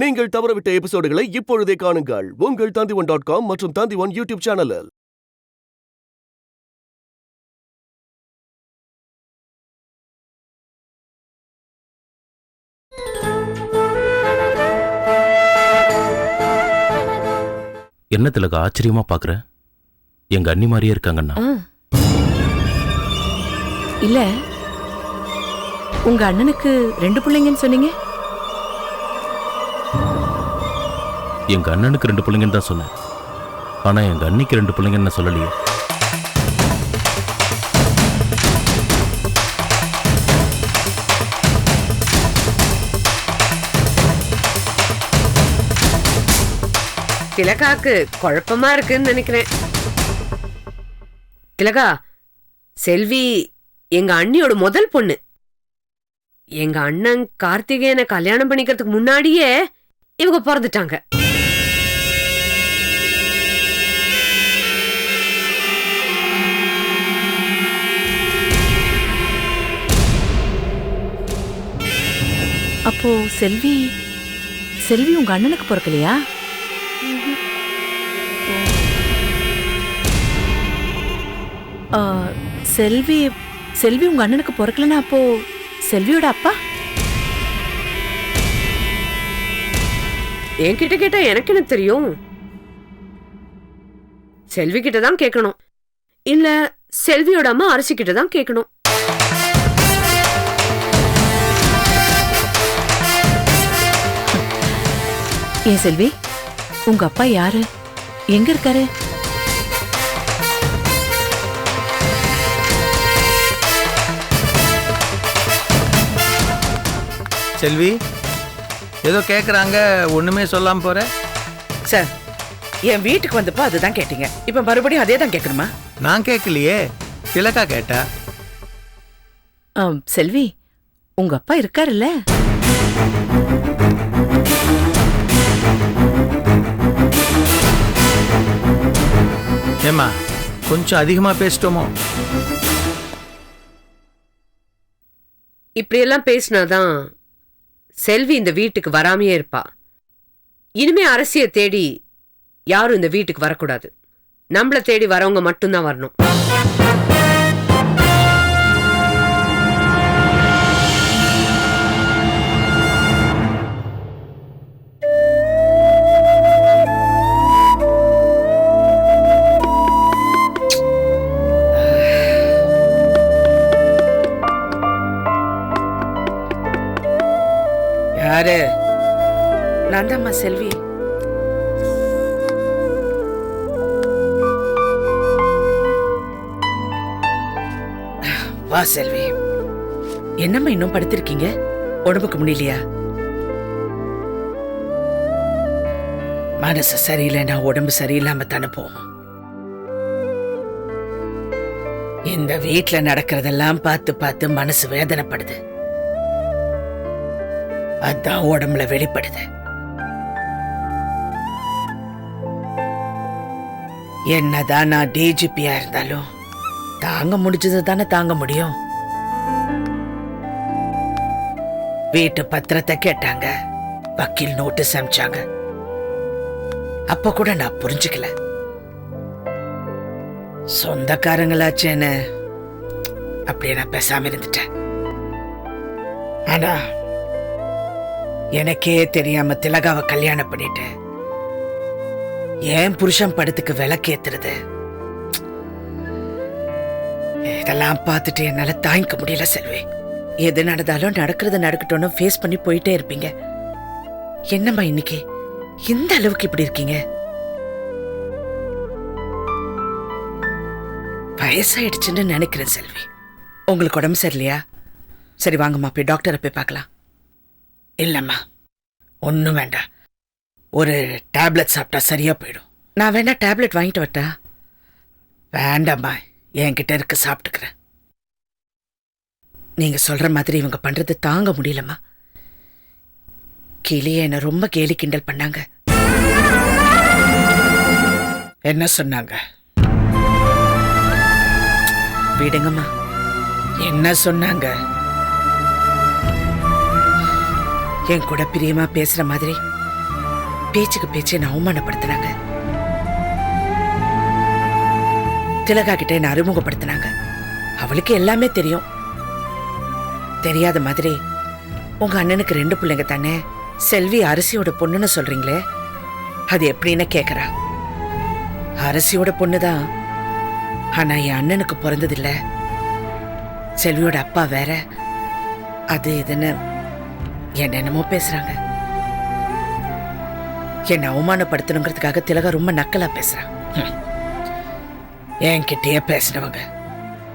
நீங்கள் தவறவிட்ட எபிசோடுகளை இப்பொழுதே காணுங்கள் உங்கள் Tandivan.com மற்றும் Tandivan யூடியூப் சேனலில். என்ன திலக ஆச்சரியமா பாக்குற? எங்க அண்ணி மாதிரியே இருக்காங்கண்ணா. இல்ல, உங்க அண்ணனுக்கு 2 பிள்ளைங்கன்னு சொன்னீங்க. எங்க அண்ணனுக்கு 2 பிள்ளைங்கன்னு தான் சொன்னேன். ஆனா எங்க அண்ணிக்கு 2 பிள்ளைங்கன்னு சொல்லலையே. திலகாக்கு குழப்பமா இருக்குன்னு நினைக்கிறேன். திலகா, செல்வி எங்க அண்ணியோட முதல் பொண்ணு. எங்க அண்ணன் கார்த்திகேயனை கல்யாணம் பண்ணிக்கிறதுக்கு முன்னாடியே இவங்க பிறந்துட்டாங்க. அப்போ செல்வி செல்வி உங்க அண்ணனுக்கு பிறக்கலையா? செல்வி செல்வி உங்க அண்ணனுக்கு பிறக்கலன்னா அப்போ செல்வியோட அப்பா? என்கிட்ட கேட்டா எனக்கு என்ன தெரியும்? செல்வி கிட்ட தான் கேட்கணும், இல்ல செல்வியோட அம்மா அரசி கிட்ட தான் கேட்கணும். ஏன் செல்வி, உங்க அப்பா யாரு, எங்க இருக்காரு? செல்வி, ஏதோ கேக்குறாங்க, ஒண்ணுமே சொல்லாம போற. சார், என் வீட்டுக்கு வந்தப்போ அதுதான் கேட்டீங்க, இப்ப மறுபடியும் அதே தான் கேட்கணுமா? நான் கேட்கலையே, திலகா கேட்டா. செல்வி, உங்க அப்பா இருக்காருல்ல? ஏமா, கொஞ்சம் அதிகமா பேசிட்டோமோ? இப்படியெல்லாம் பேசினாதான் செல்வி இந்த வீட்டுக்கு வராமையே இருப்பா. இனிமே அரசியை தேடி யாரும் இந்த வீட்டுக்கு வரக்கூடாது. நம்மள தேடி வரவங்க மட்டும்தான் வரணும். யாரு? நான் தான்மா செல்வி. வா செல்வி. என்னம்மா இன்னும் படுத்திருக்கீங்க? உடம்புக்கு முடியலையா? மனசு சரியில்லைன்னா உடம்பு சரியில்லாம தானே போகும். இந்த வீட்டுல நடக்கிறதெல்லாம் பார்த்து பார்த்து மனசு வேதனைப்படுது. அதான் உடம்புல வெளிப்படுது. என்னதான் நான் டிஜிபியா இருந்தாலும் தாங்க முடிஞ்சது தானே தாங்க முடியும். வீட்டு பத்திரத்தை கேட்டாங்க, வக்கீல் நோட்டீஸ் அனுப்பிச்சாங்க. அப்ப கூட நான் புரிஞ்சுக்கல. சொந்தக்காரங்களாச்சேன்னு அப்படியே நான் பேசாம இருந்துட்டேன். ஆனா எனக்கே தெரியாம திலகாவை கல்யாணம் பண்ணிட்டு ஏன் புருஷன் படத்துக்கு விளக்கேத்துறது, இதெல்லாம் பார்த்துட்டு என்னால தாங்கிக்க முடியல செல்வி. எது நடந்தாலும் நடக்கிறது நடக்கட்டும்னு ஃபேஸ் பண்ணி போயிட்டே இருப்பீங்க. என்னம்மா இன்னைக்கு இந்த அளவுக்கு இப்படி இருக்கீங்க? வயசாயிடுச்சுன்னு நினைக்கிறேன் செல்வி. உங்களுக்கு உடம்பு சரியில்லையா? சரி வாங்கம்மா, போய் டாக்டரை போய் பார்க்கலாம். இல்லம்மா, ஒன்றும் வேண்டாம். ஒரு டேப்லெட் சாப்பிட்டா சரியா போயிடும். நான் வேணா டேப்லெட் வாங்கிட்டு வரட்டா? வேண்டாம்மா, என்கிட்ட இருக்கு, சாப்பிட்டுக்கிறேன். நீங்க சொல்ற மாதிரி இவங்க பண்றது தாங்க முடியலம்மா. கிளிய என்ன ரொம்ப கேலி கிண்டல் பண்ணாங்க. என்ன சொன்னாங்க? விடுங்கம்மா. என்ன சொன்னாங்க? என் கூட பிரியமா பேசுற மாதிரி பேச்சுக்கு பேச்சு என்ன அவமானப்படுத்தினாங்க. திலகா கிட்ட என்ன அறிமுகப்படுத்தினாங்க. அவளுக்கு எல்லாமே தெரியும். தெரியாத மாதிரி உங்க அண்ணனுக்கு 2 பிள்ளைங்க தானே, செல்வி அரசியோட பொண்ணுன்னு சொல்றீங்களே, அது எப்படின்னு கேக்குறா. அரசியோட பொண்ணுதான், ஆனா என் அண்ணனுக்கு பிறந்ததில்ல. செல்வியோட அப்பா வேற, அது இதுன்னு என்னென்னமோ பேசுறாங்க. என்னை அவமானப்படுத்தணுங்கிறதுக்காக திலகா ரொம்ப நக்கலா பேசுறான். என்கிட்டயே பேசினவங்க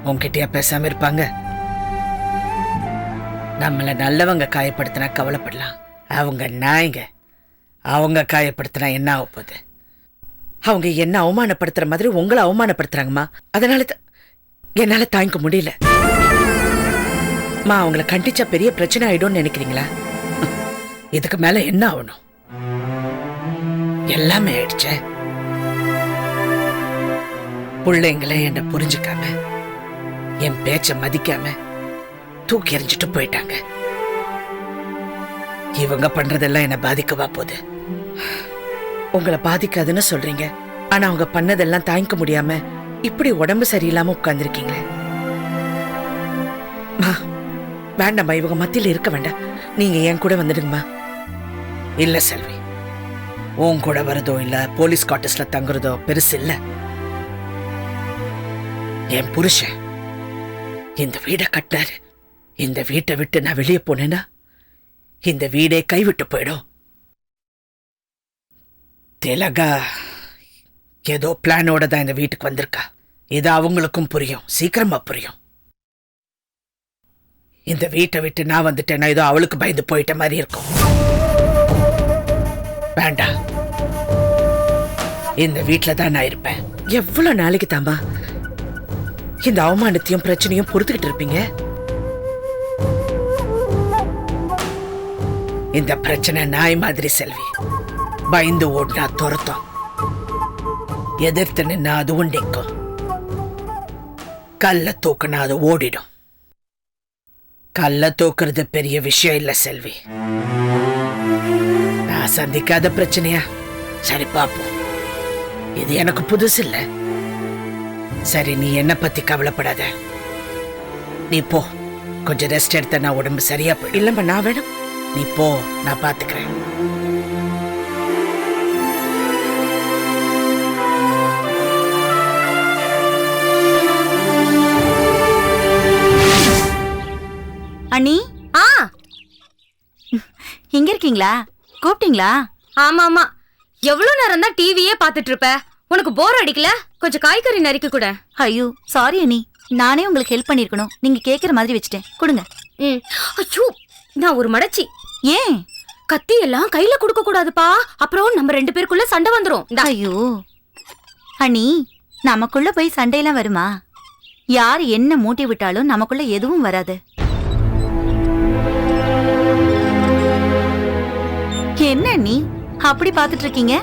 உன்கிட்டயே பேசாம இருப்பாங்க? நம்மள நல்லவங்க காயப்படுத்தினா கவலைப்படலாம், அவங்க நாய்ங்க. அவங்க காயப்படுத்தினா என்ன ஆக போகுது? அவங்க என்ன அவமானப்படுத்துற மாதிரி உங்களை அவமானப்படுத்துறாங்கம்மா. அதனால என்னால தாங்கிக்க முடியல. அவங்கள கண்டிச்சா பெரிய பிரச்சனை ஆயிடும்னு நினைக்கிறீங்களா? இதுக்கு மேல என்ன ஆகணும்? எல்லாமே ஆயிடுச்சே. பிள்ளைங்களை என்ன புரிஞ்சுக்காம, என் பேச்ச மதிக்காம தூக்கி எறிஞ்சிட்டு போயிட்டாங்க. இவங்க பண்றதெல்லாம் என்ன பாதிக்கவா போகுது? உங்களை பாதிக்காதுன்னு சொல்றீங்க, ஆனா அவங்க பண்ணதெல்லாம் தாங்கிக்க முடியாம இப்படி உடம்பு சரியில்லாம உட்கார்ந்துருக்கீங்களே. வேண்டாம்மா, இவங்க மத்தியில இருக்க வேண்டாம். நீங்க என் கூட வந்துடுங்கம்மா. இல்ல செல்வி, உன் கூட வரதோ இல்ல போலீஸ் குவார்டர்ஸ்ல தங்குறதோ பெருசு இல்ல. என் புருஷன் இந்த வீடை கட்டினாரு. இந்த வீட்டை விட்டு நான் வெளியே போனேன்னா இந்த வீடே கைவிட்டு போயிடும். திலகா ஏதோ பிளானோட தான் இந்த வீட்டுக்கு வந்திருக்கா. இது அவங்களுக்கும் புரியும், சீக்கிரமா புரியும். இந்த வீட்டை விட்டு நான் வந்துட்டேன்னா ஏதோ அவளுக்கு பயந்து போயிட்ட மாதிரி இருக்கும். வேண்டாம், இந்த வீட்டுல தான் நான் இருப்பேன். எவ்வளவு நாளைக்கு தாம்பா இந்த அவமானத்தையும் பிரச்சனையும் பொறுத்துக்கிட்டு இருப்பீங்க? இந்த பிரச்சனை நாய் மாதிரி செல்வி. பயந்து ஓடினா துரத்தும், எதிர்த்து நின்னா அதுவும் நிற்கும். கல்ல தூக்குனா அது ஓடிடும். கல்ல தூக்குறது பெரிய விஷயம் இல்ல செல்வி. நான் சந்திக்காத பிரச்சனையா? சரி பாப்போம். இது எனக்கு புதுசு இல்ல. சரி, நீ என்ன பத்தி கவலைப்படாத. நீ போ, கொஞ்சம் ரெஸ்ட் எடுத்த நான் உடம்பு சரியா போயிடும். இல்லம்மா, நான் வேணும். நீ போ, நான் பாத்துக்கிறேன். அண்ணி, இங்க இருக்கீங்களா? கூப்பிட்டீங்களா? ஆமா ஆமா, எவ்வளவு நேரம் தான் டிவியே பாத்துட்டு இருப்ப? உனக்கு போர் அடிக்கல? கொஞ்சம் காய்கறி நறுக்கி கூட. ஐயோ சாரி அண்ணி, நானே உங்களுக்கு ஹெல்ப் பண்ணிருக்கணும். நீங்க கேக்குற மாதிரி வச்சுட்டேன், கொடுங்க. ஐயோ, நான் ஒரு மடச்சி. ஏன்? கத்தி எல்லாம் கையில கொடுக்க கூடாதுப்பா, அப்புறம் நம்ம 2 பேருக்குள்ள சண்டை வந்துரும். ஐயோ அண்ணி, நமக்குள்ள போய் சண்டையெல்லாம் வருமா? யார் என்ன மூட்டி விட்டாலும் நமக்குள்ள எதுவும் வராது. என்ன அண்ணி அப்படி பாத்துட்டு இருக்கீங்க?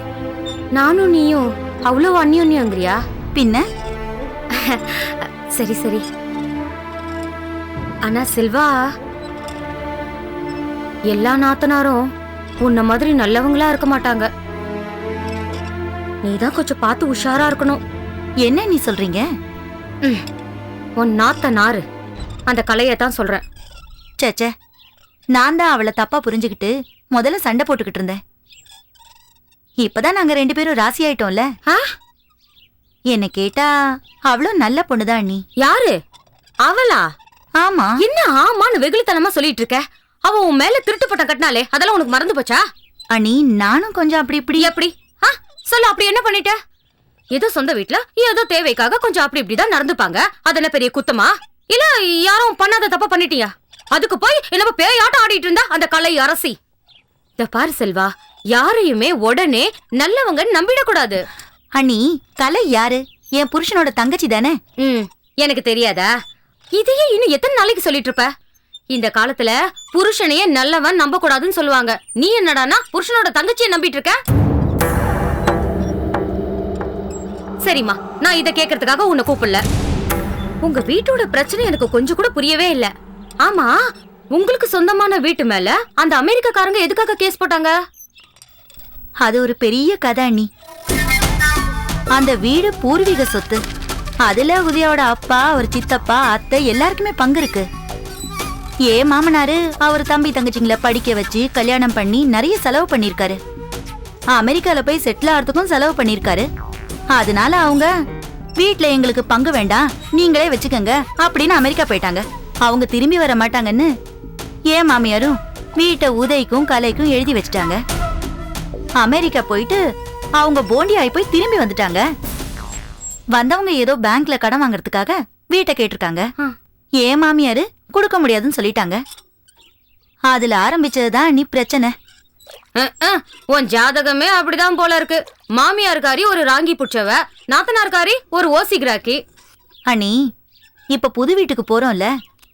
நானும் நீயும் அவ்வளவு அந்யோன்யங்கிறியா? பின்ன சரி சரி. ஆனா செல்வா, எல்லா நாத்தனாரும் உன்ன மாதிரி நல்லவங்களா இருக்க மாட்டாங்க. நீதான் கொஞ்சம் பார்த்து உஷாரா இருக்கணும். என்ன நீ சொல்றீங்க? உன் நாத்தனாரு அந்த கலையத்தான் சொல்றேன். சேச்சே, நான் தான் அவளை தப்பா புரிஞ்சுக்கிட்டு முதல்ல சண்டை போட்டுக்கிட்டு இருந்தேன். இப்பதான் நாங்க 2 பேரும் ராசி ஆயிட்டோம்ல. என்ன கேட்டா அவளும் நல்ல பொண்ணுதான் அண்ணி. யாரு அவளா? ஆமா. என்ன ஆமான்னு வெகுளித்தனமா சொல்லிட்டு இருக்க? அவ உன் மேல திருட்டு பட்டம் கட்டினாலே, அதெல்லாம் உனக்கு மறந்து போச்சா? அண்ணி, நானும் கொஞ்சம் அப்படி இப்படி. எப்படி? சொல்லு, அப்படி என்ன பண்ணிட்ட? ஏதோ சொந்த வீட்டுல ஏதோ தேவைக்காக கொஞ்சம் அப்படி இப்படிதான் நடந்துப்பாங்க. அதென்ன பெரிய குத்தமா? இல்ல யாரும் பண்ணாத தப்பா பண்ணிட்டியா? அதுக்கு போய் என்ன பேயாட்டம் ஆடிட்டு இருந்தா அந்த கலை அரசி. இத பாரு செல்வா, யாரையுமே உடனே நல்லவங்க நம்பிடக்கூடாது. அண்ணி, கலை யாரு? என் புருஷனோட தங்கச்சி தானே. எனக்கு தெரியாதா? இதையே இன்னும் எத்தனை நாளைக்கு சொல்லிட்டு இருப்ப? இந்த காலத்துல புருஷனையே நல்லவன் நம்ப கூடாதுன்னு சொல்லுவாங்க. நீ என்னடானா புருஷனோட தங்கச்சியை நம்பிட்டு இருக்க? சரிம்மா, நான் இத கேக்குறதுக்காக உன்னை கூப்பிடல. உங்க வீட்டோட பிரச்சனை எனக்கு கொஞ்சம் கூட புரியவே இல்ல. ஆமா, உங்களுக்கு சொந்தமான வீட்டு மேல அந்த அமெரிக்காக்காரங்க எதுக்காக கேஸ் போட்டாங்க? அது ஒரு பெரிய கதை அண்ணி. அந்த வீடு பூர்வீக சொத்து. அதுல உதயாவோட அப்பா, அவர் சித்தப்பா, அத்தை எல்லாருக்குமே பங்கு இருக்கு. மாமனாரு அவர் தம்பி தங்கச்சிங்களை படிக்க வச்சு கல்யாணம் பண்ணி நிறைய செலவு பண்ணிருக்காரு. அமெரிக்கால போய் செட்டில் ஆகிறதுக்கும் செலவு பண்ணிருக்காரு. அதனால அவங்க வீட்டுல எங்களுக்கு பங்கு வேண்டாம், நீங்களே வச்சுக்கங்க அப்படின்னு அமெரிக்கா போயிட்டாங்க. அவங்க திரும்பி வர மாட்டாங்கன்னு மாமியாரும் வீட்டை உதய்க்கும் கலைக்கும் எழுதி வச்சுட்டாங்க. அமெரிக்கா போயிட்டு அவங்க போண்டி ஆகி போய் திரும்பி வந்துட்டாங்க. வந்தவங்க ஏதோ பேங்க்ல கடன் வாங்கறதுக்காக வீட்டை கேட்டிருக்காங்க. மாமியாரு கொடுக்க முடியாதுன்னு சொல்லிட்டாங்க. அதுல ஆரம்பிச்சதுதான் நீ பிரச்சனை. உன் ஜாதகமே அப்படிதான் போல இருக்கு. மாமியார்காரி ஒரு ராங்கி புடிச்சவ, நாத்தனார்காரி ஒரு ஓசி கிராக்கி. அண்ணி, இப்ப புது வீட்டுக்கு போறோம்ல,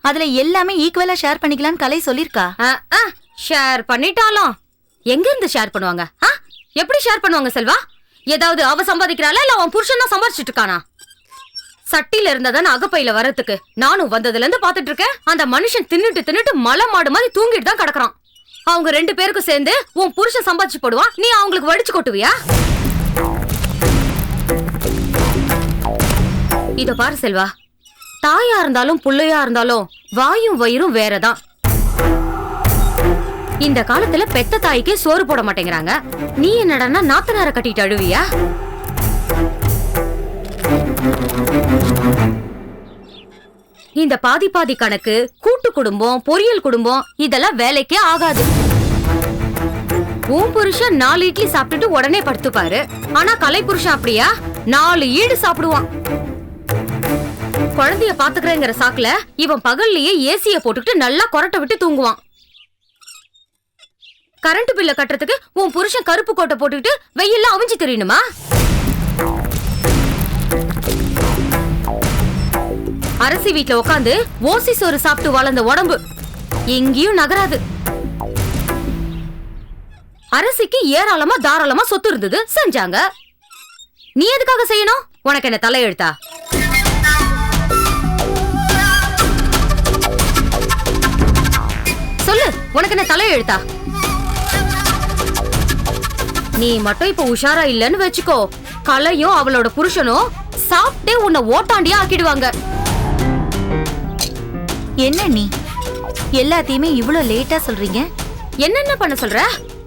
அதுல எல்லாமே ஈக்குவலா ஷேர் பண்ணிக்கலாம்னு கலை சொல்லிருக்கா. ஷேர் பண்ணிட்டாலும் எங்க இருந்து ஷேர் பண்ணுவாங்க? எப்படி ஷேர் பண்ணுவாங்க செல்வா? ஏதாவது அவ சம்பாதிக்கிறாளா இல்ல அவன் புருஷன் தான் சம்பாதிச்சிட்டு இருக்கானா? சட்டில இருந்ததான அகப்பையில வரத்துக்கு நானும் வந்ததுல இருந்து பாத்துட்டு இருக்கேன். அந்த மனுஷன் தின்னுட்டு மலை மாடு மாதிரி தூங்கிட்டு தான் கிடக்குறான். அவங்க 2 பேருக்கும் சேர்ந்து உன் புருஷன் சம்பாதிச்சு போடுவான், நீ அவங்களுக்கு வடிச்சு கொட்டுவியா? இத பாரு செல்வா, தாயா இருந்தாலும் புள்ளையா இருந்தாலும் வாயும் வயிறும் வேறதான். இந்த காலத்துல பெத்த தாய்க்கே சோறு போட மாட்டேங்கிறாங்க. நீ என்னடா நாத்தனார கட்டிட்டு அழுவியா? இந்த பாதி பாதி கணக்கு, கூட்டு குடும்பம், பொரியல் குடும்பம் இதெல்லாம் வேலைக்கே ஆகாது. உன் புருஷன் 4 இட்லி சாப்பிட்டுட்டு உடனே படுத்துப்பாரு. ஆனா கலை புருஷன் அப்படியா? 4 ஈடு சாப்பிடுவான். குழந்தைய பாத்துக்கிறேங்கிற சாக்குல இவன் பகல்லையே ஏசிய போட்டுக்கிட்டு நல்லா கொரட்டை விட்டு தூங்குவான். கரண்ட் பில்ல கட்டுறதுக்கு உன் புருஷன் கருப்பு கோட்டை போட்டுக்கிட்டு வெயில்ல அவிஞ்சு தெரியணுமா? அரசி வீட்டுல உட்காந்து ஓசி சோறு சாப்பிட்டு வளர்ந்த உடம்பு எங்கேயும் நகராது. அரசிக்கு ஏராளமா தாராளமா சொத்து இருந்தது, செஞ்சாங்க. நீ எதுக்காக செய்யணும்? உனக்கு என்ன தலையெழுத்தா? சொல்லு, உனக்கு என்ன தலையெழுத்தா? நீ மட்டும் இப்ப உஷாரா இல்லன்னு வச்சுக்கோ, கலையும் அவளோட புருஷனும் சாப்பிட்டே உன்னை ஓட்டாண்டியா ஆக்கிடுவாங்க. என்ன நீ எல்லாத்தையுமே இவ்வளவு லேட்டா சொல்றீங்க? என்னென்ன பண்ண சொல்ற?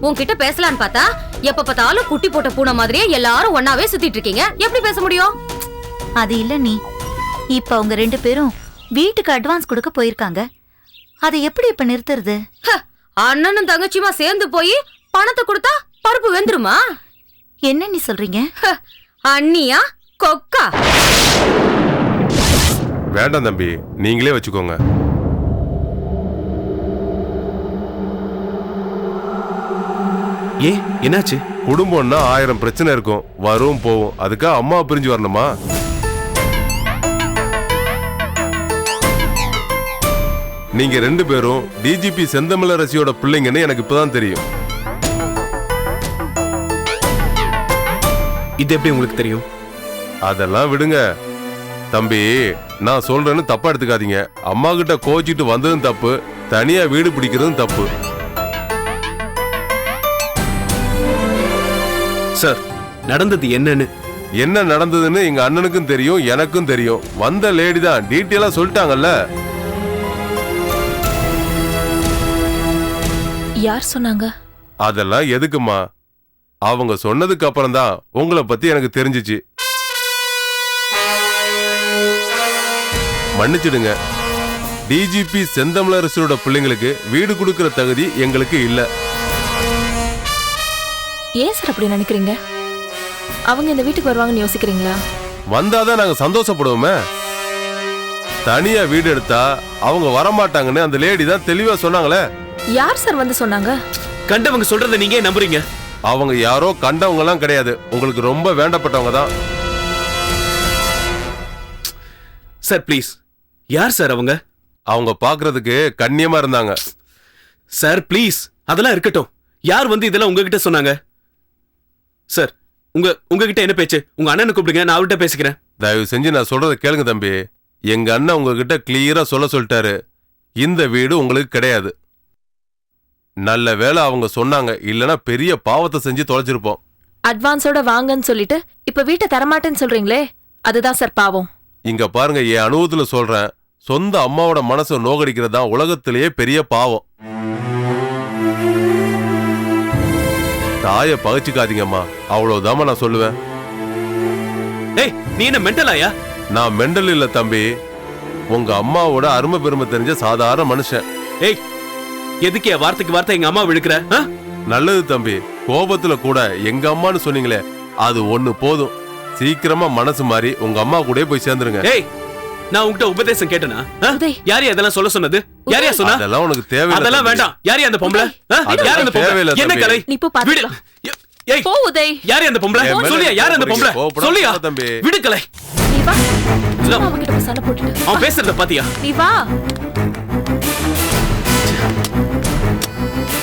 உன்கிட்ட பேசலான்னு பார்த்தா எப்ப பார்த்தாலும் குட்டி போட்ட பூனை மாதிரியே எல்லாரும் ஒன்னாவே சுத்திட்டு இருக்கீங்க. எப்படி பேச முடியும்? அது இல்ல நீ, இப்ப அவங்க 2 பேரும் வீட்டுக்கு அட்வான்ஸ் கொடுக்க போயிருக்காங்க. அதை எப்படி இப்ப நிறுத்துறது? அண்ணனும் தங்கச்சியுமா சேர்ந்து போய் பணத்தை கொடுத்தா பருப்பு வெந்துருமா? என்ன நீ சொல்றீங்க? அண்ணியா கொக்கா? வேண்டாம் தம்பி, நீங்களே வச்சுக்கோங்க. என்னாச்சு? குடும்பம்னா 1000 பிரச்சனை இருக்கும், வரும் போவும். அதுக்காக அம்மா பிரிஞ்சு வரணுமா? நீங்க 2 பேரும் டிஜிபி செந்தமிழரசியோட பிள்ளைங்கன்னு எனக்கு இப்பதான் தெரியும். இது எப்படி உங்களுக்கு தெரியும்? அதெல்லாம் விடுங்க தம்பி, நான் சொல்றேன்னு தப்பா எடுத்துக்காதீங்க. அம்மா கிட்ட கோச்சிட்டு வந்ததும் தப்பு, தனியா வீடு பிடிக்கிறதும் தப்பு. சார், நடந்தது என்னன்னு? என்ன நடந்ததுன்னு எங்க அண்ணனுக்கும் தெரியும், எனக்கும் தெரியும். வந்த லேடி தான் டீட்டெயிலா சொல்லிட்டாங்கல்ல. யார் சொன்னாங்க? அதெல்லாம் எதுக்குமா? அவங்க சொன்னதுக்கு அப்புறம் தான் உங்களை பத்தி எனக்கு தெரிஞ்சிச்சு. மன்னிச்சிடுங்க, டிஜிபி செந்தமிழரசியோட பிள்ளைங்களுக்கு வீடு கொடுக்கிற தகுதி எங்களுக்கு இல்ல. ஏன் சார் அப்படி நினைக்கிறீங்க? அவங்க இந்த வீட்டுக்கு வருவாங்கன்னு யோசிக்கிறீங்களா? வந்தாதான் நாங்க சந்தோஷப்படுவோமே. தனியா வீடு எடுத்தா அவங்க வரமாட்டாங்கன்னு அந்த லேடி தான் தெளிவா சொன்னாங்களே. யார் சார் வந்து சொன்னாங்க? கண்டவங்க சொல்றதை நீங்க நம்புறீங்க? அவங்க யாரோ கண்டவங்க எல்லாம் கிடையாது, உங்களுக்கு ரொம்ப வேண்டப்பட்டவங்க தான். சார் ப்ளீஸ், யார் சார் அவங்க? அவங்க பாக்குறதுக்கு கண்ணியமா இருந்தாங்க. சார் ப்ளீஸ், அதெல்லாம் இருக்கட்டும். யார் வந்து இதெல்லாம் உங்ககிட்ட சொன்னாங்க? சார், உங்ககிட்ட என்ன பேச்சு? உங்க அண்ணனை கூப்பிடுங்க, நான் அவர்கிட்ட பேசிக்கிறேன். தயவு செஞ்சு நான் சொல்றதை கேளுங்க தம்பி. எங்க அண்ணன் உங்ககிட்ட கிளியரா சொல்லிட்டாரு, இந்த வீடு உங்களுக்கு கிடையாது. நல்ல வேளை அவங்க சொன்னாங்க, இல்லனா பெரிய பாவத்தை செஞ்சு தொலைச்சிருப்போம். அட்வான்ஸோட வாங்கன்னு சொல்லிட்டு இப்ப வீட்டை தரமாட்டேன்னு சொல்றீங்களே, அதுதான் சார் பாவம். இங்க பாருங்க, என் அனுபவத்துல சொல்றேன், சொந்த அம்மாவோட மனசை நோகடிக்கிறது தான் உலகத்திலேயே பெரிய பாவம். தாயை பகைச்சிக்காதீங்கம்மா, அவ்வளவுதாம்மா நான் சொல்லுவேன். ஏய், நீ என்ன மென்டலாயா? நான் மெண்டல் இல்ல தம்பி, உங்க அம்மாவோட அருமை பெருமை தெரிஞ்ச சாதாரண மனுஷன். ஏய், எதுக்கு வார்த்தைக்கு வார்த்தை எங்க அம்மா விழுக்கிற? நல்லது தம்பி, கோபத்துல கூட எங்க அம்மான்னு சொன்னீங்களே, அது ஒண்ணு போதும். சீக்கிரமா மனசு மாறி உங்க அம்மா கூட போய் சேர்ந்துருங்க. ஏய், நான் உன்கிட்ட உபதேசம் கேட்டனா? உதய். யாரையா இதெல்லாம் சொல்ல சொன்னது? யாரையா சொன்னா? அதெல்லாம் உனக்கு தேவையில்லை. அதெல்லாம் வேண்டாம். யாரையா அந்த பொம்பளை? யார் அந்த பொம்பளை? என்ன கலை? நீ போ பாத்துக்கலாம். ஏய், போ உதய். யாரையா அந்த பொம்பளை? சொல்லியா யார் அந்த பொம்பளை? சொல்லியா தம்பி. விடு கலை. நீ வா. சும்மா அவங்கிட்ட போய் சண்டை போட்டுட்டு. அவன் பேசுறத பாத்தியா? நீ வா.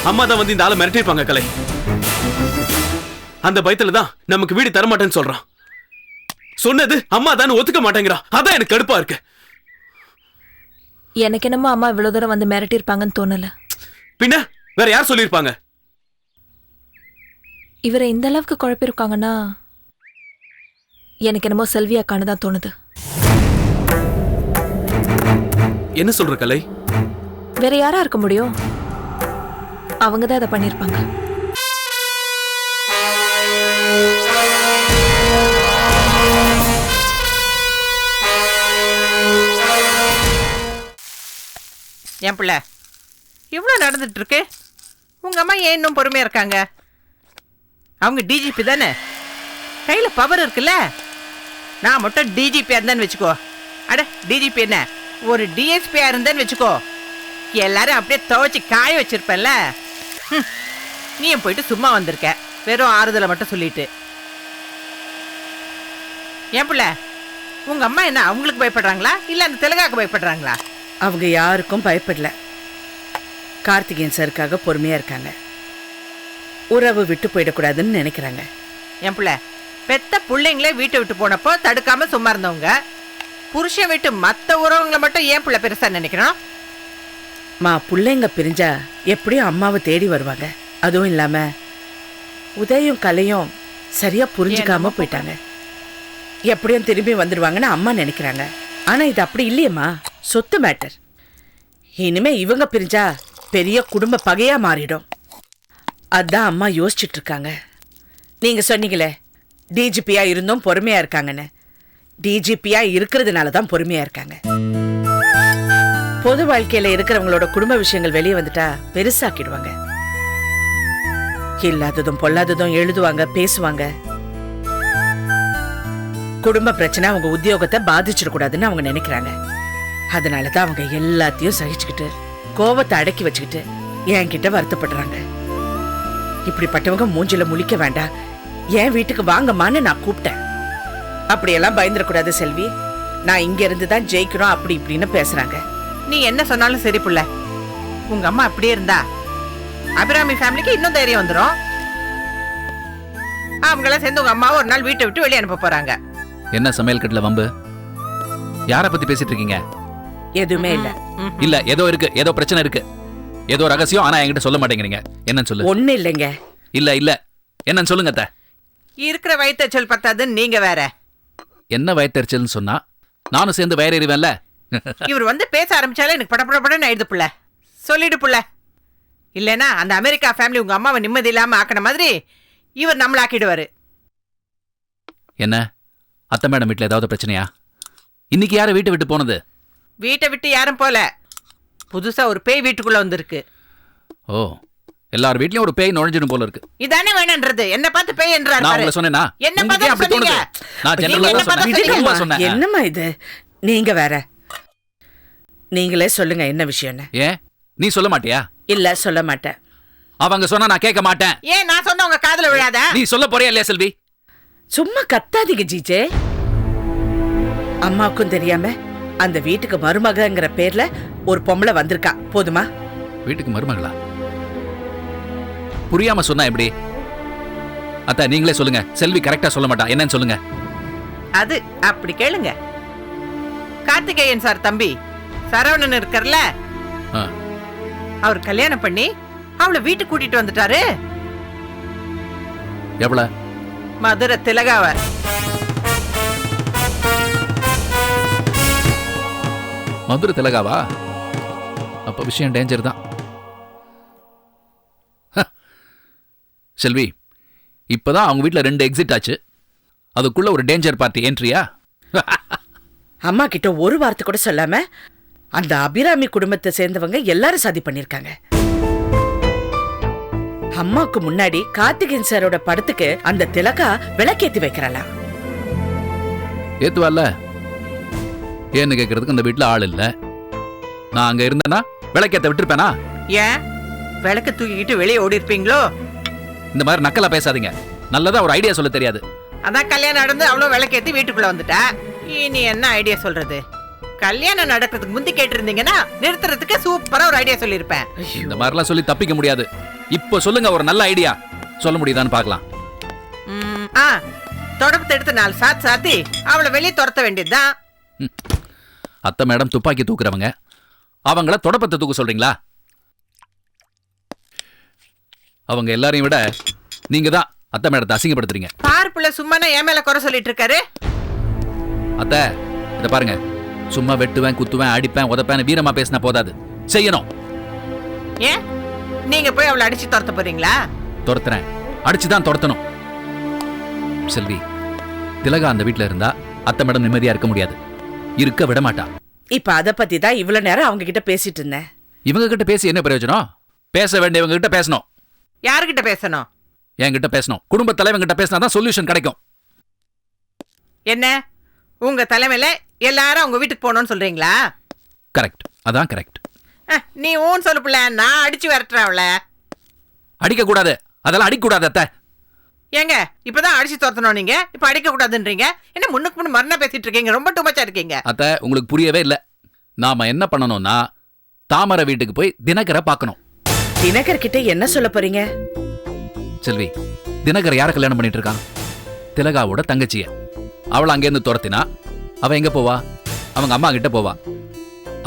அம்மா தான் வந்து இந்த ஆளை மிரட்டிருப்பாங்க கலை. அந்த பயத்துல தான் நமக்கு வீடு தர மாட்டேன்னு சொல்றான். சொன்னது அம்மா தான் ஒத்துக்க மாட்டேங்கிறான். அதான் எனக்கு கடுப்பா இருக்கு. எனக்கு என்னமோ அம்மா இவ்வளவு தூரம் வந்து மிரட்டி இருப்பாங்கன்னு தோணல. பின்ன வேற யார் சொல்லிருப்பாங்க? இவரை இந்த அளவுக்கு குழப்பிருக்காங்கன்னா எனக்கு என்னமோ செல்வி அக்கான்னு தான் தோணுது. என்ன சொல்ற கலை? வேற யாரா இருக்க முடியும்? அவங்க தான் அதை பண்ணிருப்பாங்க. என் பிள்ளை இவ்வளோ நடந்துட்டு இருக்கு, உங்க அம்மா ஏன் இன்னும் பொறுமையா இருக்காங்க? அவங்க டிஜிபி தானே, கையில பவர் இருக்குல்ல. நான் மட்டும் டிஜிபியா இருந்தேன்னு வச்சுக்கோ. அட டிஜிபி என்ன, ஒரு டிஎஸ்பியா இருந்தேன்னு வச்சுக்கோ, எல்லாரும் அப்படியே துவைச்சு காய வச்சிருப்பேன்ல. நீ போயிட்டு சும்மா வந்திருக்க, வெறும் ஆறுதலை மட்டும் சொல்லிட்டு. என் பிள்ளை, உங்க அம்மா என்ன அவங்களுக்கு பயப்படுறாங்களா இல்ல அந்த தெலுங்காக்கு பயப்படுறாங்களா? அவங்க யாருக்கும் பயப்படல. கார்த்திகேயன் சருக்காக பொறுமையா இருக்காங்க. உறவு விட்டு போயிடக்கூடாதுன்னு நினைக்கிறாங்க. என் பிள்ளை, பெத்த பிள்ளைங்களே வீட்டை விட்டு போனப்போ தடுக்காம சும்மா இருந்தவங்க, புருஷன் விட்டு மற்ற உறவுங்களை மட்டும் ஏன் பிள்ளை பெருசா நினைக்கிறோம்? பிள்ளைங்க பிரிஞ்சா எப்படியும் அம்மாவை தேடி வருவாங்க. அதுவும் இல்லாம உதயும் கலையும் சரியா புரிஞ்சுக்காம போயிட்டாங்க. எப்படியும் திரும்பி வந்துடுவாங்கன்னு அம்மா நினைக்கிறாங்க. ஆனா இது அப்படி இல்லையம்மா, சொத்து மேட்டர். இனிமே இவங்க பிரிஞ்சா பெரிய குடும்ப பகையா மாறிடும். அதான் அம்மா யோசிச்சுட்டு இருக்காங்க. நீங்க சொன்னீங்களே டிஜிபியா இருந்தும் பொறுமையா இருக்காங்கன்னு, டிஜிபியா இருக்கிறதுனால தான் பொறுமையா இருக்காங்க. பொது வாழ்க்கையில இருக்கிறவங்களோட குடும்ப விஷயங்கள் வெளியே வந்துட்டா பெருசாக்கிடுவாங்க. இல்லாததும் பொல்லாததும் எழுதுவாங்க, பேசுவாங்க. குடும்ப பிரச்சனை அவங்க உத்தியோகத்தை பாதிச்சிடக்கூடாதுன்னு அவங்க நினைக்கிறாங்க. அதனாலதான் அவங்க எல்லாத்தையும் சகிச்சுக்கிட்டு கோபத்தை அடக்கி வச்சுக்கிட்டு என்கிட்ட வருத்தப்படுறாங்க. இப்படிப்பட்டவங்க மூஞ்சில முழிக்க வேண்டாம், என் வீட்டுக்கு வாங்கம்மான்னு நான் கூப்பிட்டேன். அப்படியெல்லாம் பயந்துடக்கூடாது செல்வி, நான் இங்க இருந்துதான் ஜெயிக்கணும் அப்படி இப்படின்னு பேசுறாங்க. நீ என்ன சொன்னாலும் சரி புள்ள, உங்க அம்மா அப்படியே இருந்தா அபிராமி ஃபேமிலிக்கு இன்னும் தைரியம் வந்துடும். அவங்களாம் சேர்ந்து உங்க அம்மாவை ஒரு நாள் வீட்டை விட்டு வெளியே அனுப்ப போறாங்க. என்ன சமையல் கட்டுல வம்பு? யார பத்தி பேசிட்டு இருக்கீங்க? எதுவுமே இல்ல. இல்ல ஏதோ இருக்கு, ஏதோ பிரச்சனை இருக்கு, ஏதோ ரகசியம். ஆனா என்கிட்ட சொல்ல மாட்டேங்கிறீங்க. என்னன்னு சொல்லு. ஒண்ணு இல்லைங்க. இல்ல இல்ல என்னன்னு சொல்லுங்க அத்தை. இருக்கிற வயிற்றுச்சல் பத்தாதுன்னு நீங்க வேற. என்ன வயிற்றுச்சல்னு சொன்னா நானும் சேர்ந்து வயிறறிவேன்ல. இவர் வந்து பேச ஆரம்பிச்சாலே எனக்கு படப்படப்படன்னு ஆயிடுது புள்ள. சொல்லிடு புள்ள, இல்லைன்னா அந்த அமெரிக்கா ஃபேமிலி உங்க அம்மாவை நிம்மதி இல்லாம ஆக்கின மாதிரி இவர் நம்மள ஆக்கிடுவாரு. என்ன அத்தை மேடம் வீட்டுல ஏதாவது பிரச்சனையா? இன்னைக்கு யார வீட்டை விட்டு போனது? வீட்டை விட்டு யாரும் போல, புதுசா ஒரு பேய் வீட்டுக்குள்ள வந்திருக்கு. ஓ, எல்லார் வீட்லயும் ஒரு பேய் நுழைஞ்சிடும் போல இருக்கு. இதானே வேணும்ன்றது, என்ன பார்த்து பேய் என்றாரு. நான் உங்களை சொன்னேனா? என்ன உங்களுக்கு ஏன் அப்படி தோணுது? நான் ஜெனரலா சொன்னேன். என்னம்மா இது, நீங்க வேற. நீங்களே சொல்லுங்க என்ன விஷயம்னு. ஏன் நீ சொல்ல மாட்டியா? இல்ல சொல்ல மாட்டேன். அவங்க சொன்னா நான் கேட்க மாட்டேன். ஏன் நான் சொன்ன உங்க காதுல விழாத? நீ சொல்ல போறியா இல்லையா செல்வி? சும்மா கத்தாதீங்க ஜிஜே. அம்மாவுக்கும் தெரியாம அந்த வீட்டுக்கு மருமகங்கிற பேர்ல ஒரு பொம்பளை வந்திருக்கா, போதுமா? வீட்டுக்கு மருமகளா? புரியாம சொன்னா எப்படி? அத்தா நீங்களே சொல்லுங்க. செல்வி கரெக்டா சொல்ல மாட்டா, என்னன்னு சொல்லுங்க. அது அப்படி கேளுங்க. கார்த்திகேயன் சார் தம்பி சரவணன் இருக்கார்ல, அவர் கல்யாணம் பண்ணி அவளை வீட்டுக்கு கூட்டிட்டு வந்துட்டாரு. எவ்வளவு? மதுரை திலகாவ. மதுரை திலகாவா? அப்ப விஷயம் டேஞ்சர் தான். செல்வி, இப்பதான் அவங்க வீட்டுல 2 எக்ஸிட் ஆச்சு, அதுக்குள்ள ஒரு டேஞ்சர் பார்ட்டி என்ட்ரியா? அம்மா கிட்ட ஒரு வார்த்தை கூட சொல்லாம அந்த அபிராமி குடும்பத்தை சேர்ந்தவங்க எல்லாரும் சதி பண்ணிருக்காங்க. அம்மாக்கு முன்னாடி கார்த்திகேயன் சாரோட படத்துக்கு அந்த திலகா விளக்கேத்தி வைக்கிறாளா? ஏத்துவால? ஏன்னு கேட்கறதுக்கு அந்த வீட்டுல ஆள் இல்ல. நான் அங்க இருந்தேன்னா விளக்கேத்த விட்டுருப்பேனா? ஏன் விளக்கு தூக்கிக்கிட்டு வெளியே ஓடி இருப்பீங்களோ? இந்த மாதிரி நக்கலா பேசாதீங்க. நல்லதா ஒரு ஐடியா சொல்ல தெரியாது. அதான் கல்யாணம் நடந்து அவ்வளவு விளக்கேத்தி வீட்டுக்குள்ள வந்துட்டா. இனி என்ன ஐடியா சொல்றது? கல்யாணம் நடக்கிறதுக்கு முந்தி கேட்டிருந்தீங்கன்னா நிறுத்துறதுக்கு சூப்பரா ஒரு ஐடியா சொல்லிருப்பேன். இந்த மாதிரிலாம் சொல்லி தப்பிக்க முடியாது. இப்போ சொல்லுங்க ஒரு நல்ல ஐடியா. சொல்ல முடியுதான்னு பார்க்கலாம். தொடப்பத்தை எடுத்து 4 சாத்து சாத்தி அவளை வெளியே துரத்த வேண்டியதுதான். அத்தை மேடம் துப்பாக்கி தூக்குறவங்க, அவங்கள தொடப்பத்தை தூக்க சொல்றீங்களா? அவங்க எல்லாரையும் விட நீங்க தான் அத்தை மேடத்தை அசிங்கப்படுத்துறீங்க. பார்ப்புல சும்மா என் மேல குறை சொல்லிட்டு இருக்காரு. அத்தை இத பாருங்க, சும்மா வெட்டுவேன் குத்துவேன் அடிப்பேன் உதப்பேன் வீரமா பேசினா போதாது, செய்யணும். ஏன் நீங்க போய் அவளை அடிச்சு துரத்த போறீங்களா? துரத்துறேன், அடிச்சுதான் துரத்தணும். செல்வி, திலகா அந்த வீட்டுல இருந்தா அத்தை மேடம் நிம்மதியா இருக்க முடியாது, இருக்க விட மாட்டா. இப்ப அத பத்தி தான் இவ்வளவு நேரம் அவங்க கிட்ட பேசிட்டு இருந்தேன். இவங்க கிட்ட பேசி என்ன பிரயோஜனம்? பேச வேண்டியவங்க கிட்ட பேசணும். யாருகிட்ட பேசணும்? என்கிட்ட பேசணும். குடும்ப தலைவன் கிட்ட பேசினாதான் சொல்யூஷன் கிடைக்கும். என்ன உங்க தலைமையில எல்லாரும் உங்க வீட்டுக்கு போகணும்னு சொல்றீங்களா? கரெக்ட், அதான் கரெக்ட். நீ ஊன் சொல்லுப்புல, நான் அடிச்சு விரட்டுறேன் அவளை. அடிக்க கூடாது, அதெல்லாம் அடிக்க கூடாது அத்தை. ஏங்க இப்பதான் அடிச்சு துரத்தணும், நீங்க இப்ப அடிக்க கூடாதுன்றீங்க. என்ன முன்னுக்கு முன்னு மரணா பேசிட்டு இருக்கீங்க, ரொம்ப டூமச்சா இருக்கீங்க. அத்தை உங்களுக்கு புரியவே இல்ல. நாம என்ன பண்ணணும்னா தாமரை வீட்டுக்கு போய் தினகரை பார்க்கணும். தினகர் கிட்ட என்ன சொல்ல போறீங்க? செல்வி, தினகர் யாரை கல்யாணம் பண்ணிட்டு இருக்கான்? திலகாவோட தங்கச்சிய. அவளை அங்கேருந்து துரத்தினா அவ எங்க போவா? அவங்க அம்மா கிட்ட போவா.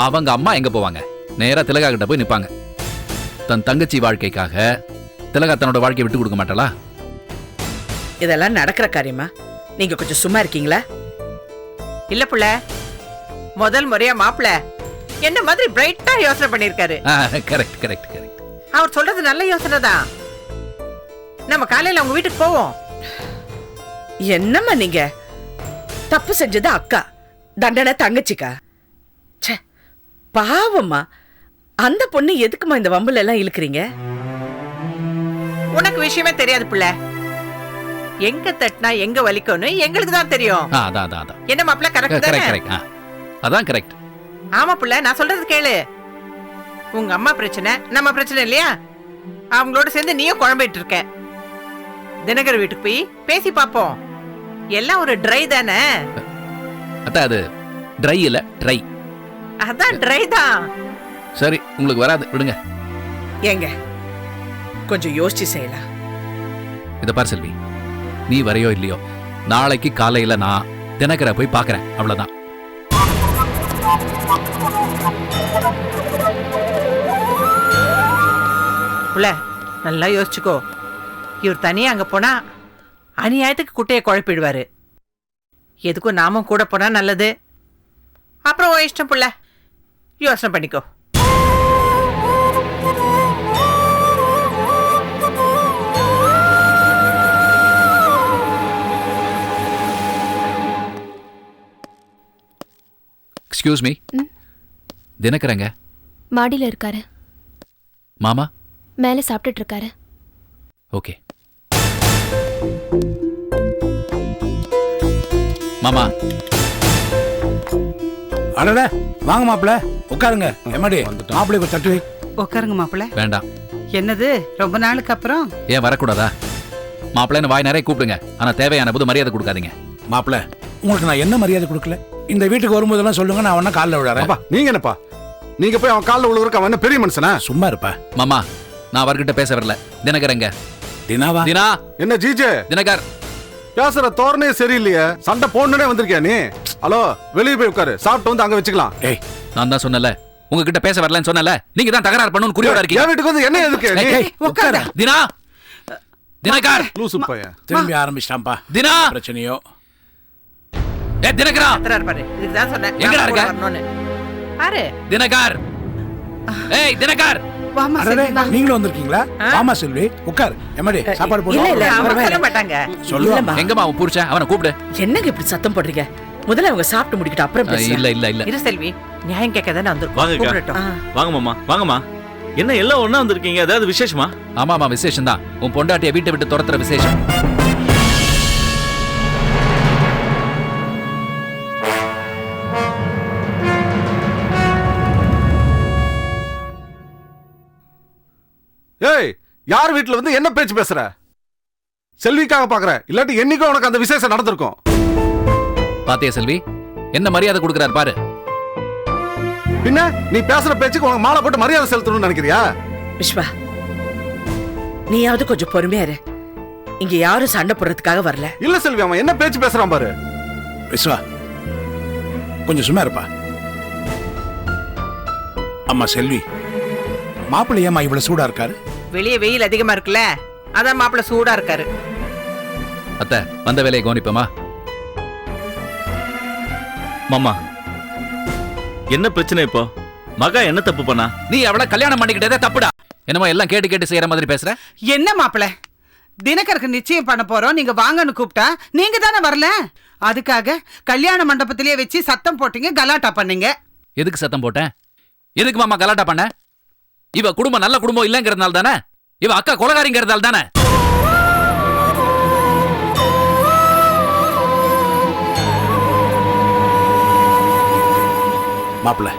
அவங்க அம்மா எங்க போவாங்க? நேரா திலகா கிட்ட போய் நிப்பாங்க. தன் தங்கச்சி வாழ்க்கைக்காக திலகா தன்னோட வாழ்க்கையை விட்டு கொடுக்க மாட்டாளா? இதெல்லாம் நடக்கிற காரியமா? நீங்க கொஞ்சம் சும்மா இருக்கீங்களா? இல்ல புள்ள, முதல் முறையா மாப்பிள்ள என்ன மாதிரி பிரைட்டா யோசனை பண்ணிருக்காரு. Correct correct correct. அவர் சொல்றது நல்ல யோசனை தான். நம்ம காலையில அவங்க வீட்டுக்கு போவோம். என்னம்மா நீங்க? தப்பு செஞ்சது அக்கா, தண்டனை தங்கச்சிக்கா? ச்சே, பாவம்மா. அந்த பொண்ணு எதுக்குமா இந்த வம்புல எல்லாம் இழுக்கிறீங்க? உனக்கு விஷயமே தெரியாது புள்ள. எங்க தட்டினா எங்க வலிக்கும்னு எங்களுக்கு தான் தெரியும். அதான் அதான் அதான். என்ன மாப்பிள்ள கரெக்ட் தானே? கரெக்ட். அதான் கரெக்ட். ஆமா புள்ள, நான் சொல்றது கேளு. உங்க அம்மா பிரச்சனை நம்ம பிரச்சனை இல்லையா? அவங்களோட சேர்ந்து நீயும் குழம்பிட்டு இருக்க. தினகர் வீட்டுக்கு போய் பேசி பாப்போம். எல்லாம் ஒரு ட்ரை தானே. அத்த அது ட்ரை இல்ல ட்ரை. அதான் ட்ரை தான். சரி, உங்களுக்கு வராது விடுங்க. ஏங்க கொஞ்சம் யோசிச்சு செய்யலாம். இத பார் செல்வி, நீ வரையோ இல்லையோ நாளைக்கு காலையில நான் தினகரை போய் பாக்குறேன், அவ்வளவுதான். புள்ள நல்லா யோசிச்சுக்கோ. இவர் தனியா அங்க போனா அநியாயத்துக்கு குட்டையை குழப்பிடுவாரு. எதுக்கும் நாமும் கூட போனா நல்லது. அப்புறம் உன் இஷ்டம் புள்ள, யோசனை பண்ணிக்கோ. எக்ஸ்கியூஸ் மீ, தினகரங்க? மாடியில இருக்காரு. மாமா மேல சாப்பிட்டுட்டு இருக்காரு. ஓகே. மாமா. அடட வாங்க மாப்பிள்ள, உட்காருங்க. எம்மாடி மாப்பிள்ளை கொஞ்சம் தட்டு வை. உட்காருங்க மாப்பிள்ள. வேண்டாம். என்னது ரொம்ப நாளுக்கு அப்புறம்? ஏன் வரக்கூடாதா? மாப்பிள்ளைன்னு வாய் நிறைய கூப்பிடுங்க, ஆனா தேவையான போது மரியாதை கொடுக்காதீங்க. மாப்பிள்ள, உங்களுக்கு நான் என்ன மரியாதை கொடுக்கல? இந்த வீட்டுக்கு வரும்போதெல்லாம் சொல்லுங்க, நான் அவன காலில் விழறேன். நீங்க என்னப்பா, நீங்க போய் அவன் காலில் விழுறக்க அவன் என்ன பெரிய மனுஷனா? சும்மா இருப்பா. மாமா, நான் அவர்கிட்ட பேச வரல. தினகரங்க? தினாவா? தினா. என்ன ஜிஜே தினகர் பேசுற தோரணே சரியில்லையே. சண்டை போடணுனே வந்திருக்கியா நீ? ஹலோ, வெளியே போய் உட்காரு, சாப்பிட்டு வந்து அங்க வச்சுக்கலாம். ஏய், நான் தான் சொன்னல உங்ககிட்ட பேச வரலன்னு சொன்னல, நீங்க தான் தகராறு பண்ணனும் குறியோட இருக்கீங்க. என் வீட்டுக்கு வந்து என்ன எதுக்கு நீ? உட்கார. தினா, தினகர் லூசு பையன் திரும்பி ஆரம்பிச்சிட்டான்பா. தினா, பிரச்சனையோ. தினகரா பாரு, இதுக்கு தான் சொன்னேன். எங்கடா இருக்க? பாரு தினகர். ஏய் தினகர், வாமா அடடே, நீங்களும் வந்திருக்கீங்களா? வாமா செல்வி, உட்கார். எம்மாடி சாப்பாடு இல்ல, இல்ல, போடு. அவர் சொல்ல மாட்டாங்க. சொல்லுவாமா. எங்கம்மா அவன் புருஷன்? அவனை கூப்பிடு. என்னங்க இப்படி சத்தம் போடுறீங்க? முதல்ல அவங்க சாப்பிட்டு முடிக்கிட்டு அப்புறம் பேசலாம். இல்ல இல்ல இல்ல. இரு செல்வி, நியாயம் கேட்க தானே வந்திருக்கோம். வாங்கக்கா. கூப்பிடட்டும். வாங்க மாமா, வாங்கம்மா. என்ன எல்லாம் ஒண்ணா வந்திருக்கீங்க? ஏதாவது விசேஷமா? ஆமாமா, விசேஷம் தான். உன் பொண்டாட்டிய வீட்டை விட்டு துரத்துற விசேஷம். ஏய், யார் வீட்டுல வந்து என்ன பேச்சு பேசுற? செல்விக்காக பாக்குற, இல்லாட்டி என்னைக்கும் உனக்கு அந்த விசேஷம் நடந்திருக்கும். பாத்தியா செல்வி, என்ன மரியாதை கொடுக்கறாரு பாரு. பின்ன நீ பேசுற பேச்சுக்கு உனக்கு மாலை போட்டு மரியாதை செலுத்தணும்னு நினைக்கிறியா? விஸ்வா, நீயாவது கொஞ்சம் பொறுமையா இரு. இங்க யாரும் சண்டை போடுறதுக்காக வரல. இல்ல செல்வி, அவன் என்ன பேச்சு பேசுறான் பாரு. விஸ்வா, கொஞ்சம் சும்மா இருப்பா. அம்மா செல்வி, மாப்பிள்ளை ஏமா இவ்வளவு சூடா இருக்காரு? வெளியே வெயில் அதிகமா இருக்குல்ல, அதான் மாப்பிள்ள சூடா இருக்காரு. அத்தை, வந்த வேலையை கவனிப்போமா? மாமா, என்ன பிரச்சனை இப்போ? மகா என்ன தப்பு பண்ணா? நீ அவளை கல்யாணம் பண்ணிக்கிட்டதே தப்புடா. என்னமோ எல்லாம் கேட்டு கேட்டு செய்யற மாதிரி பேசுற. என்ன மாப்பிள்ள, தினகருக்கு நிச்சயம் பண்ண போறோம், நீங்க வாங்கன்னு கூப்பிட்டா நீங்க தானே வரல. அதுக்காக கல்யாண மண்டபத்திலேயே வச்சு சத்தம் போட்டீங்க, கலாட்டா பண்ணீங்க. எதுக்கு சத்தம் போட்டேன்? எதுக்கு மாமா கலாட்டா பண்ண? இவ குடும்பம் நல்ல குடும்பம் இல்லங்கிறதுனால தானே? இவ அக்கா கொலகாரிங்கிறதால தானே? மாப்பிள்ள,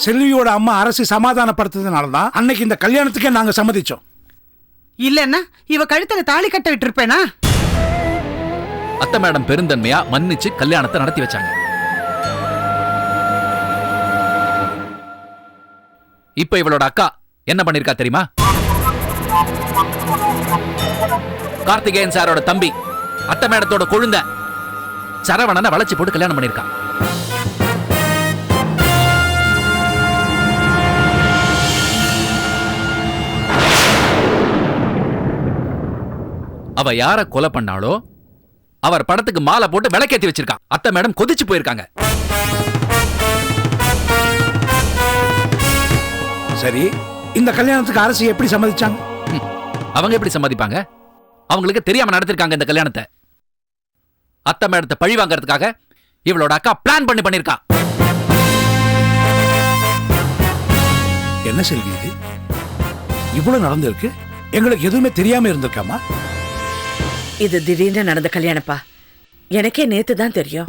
செல்வியோட அம்மா அரசு சமாதானப்படுத்துறதுனால தான் அன்னைக்கு இந்த கல்யாணத்துக்கே நாங்க சம்மதிச்சோம். இல்லன்னா இவ கழுத்துல தாலி கட்ட விட்டுருப்பேனா? அத்தை மேடம் பெருந்தன்மையா மன்னிச்சு கல்யாணத்தை நடத்தி வச்சாங்க. இப்ப இவளோட அக்கா என்ன பண்ணிருக்கா தெரியுமா? கார்த்திகேயன் சாரோட தம்பி, அத்தை மேடத்தோட கொழுந்த சரவணனை வளைச்சு போட்டு கல்யாணம் பண்ணிருக்கா. அவ யார கொலை பண்ணாலோ அவர் படத்துக்கு மாலை போட்டு விளக்கேத்தி வச்சிருக்கா. அத்தை மேடம் கொதிச்சு போயிருக்காங்க. சரி, இந்த கல்யாணத்துக்கு அரசு எப்படி சம்மதிச்சாங்க? அவங்க எப்படி சம்மதிப்பாங்க? அவங்களுக்கு தெரியாம நடத்திருக்காங்க இந்த கல்யாணத்தை. அத்தை மேடத்தை பழி வாங்கறதுக்காக இவளோட அக்கா பிளான் பண்ணிருக்கா. என்ன செல்வி இது? இவ்வளவு நடந்திருக்கு, எங்களுக்கு எதுவுமே தெரியாம இருந்திருக்காமா? இது திடீர்னு நடந்த கல்யாணப்பா. எனக்கே நேத்து தான் தெரியும்.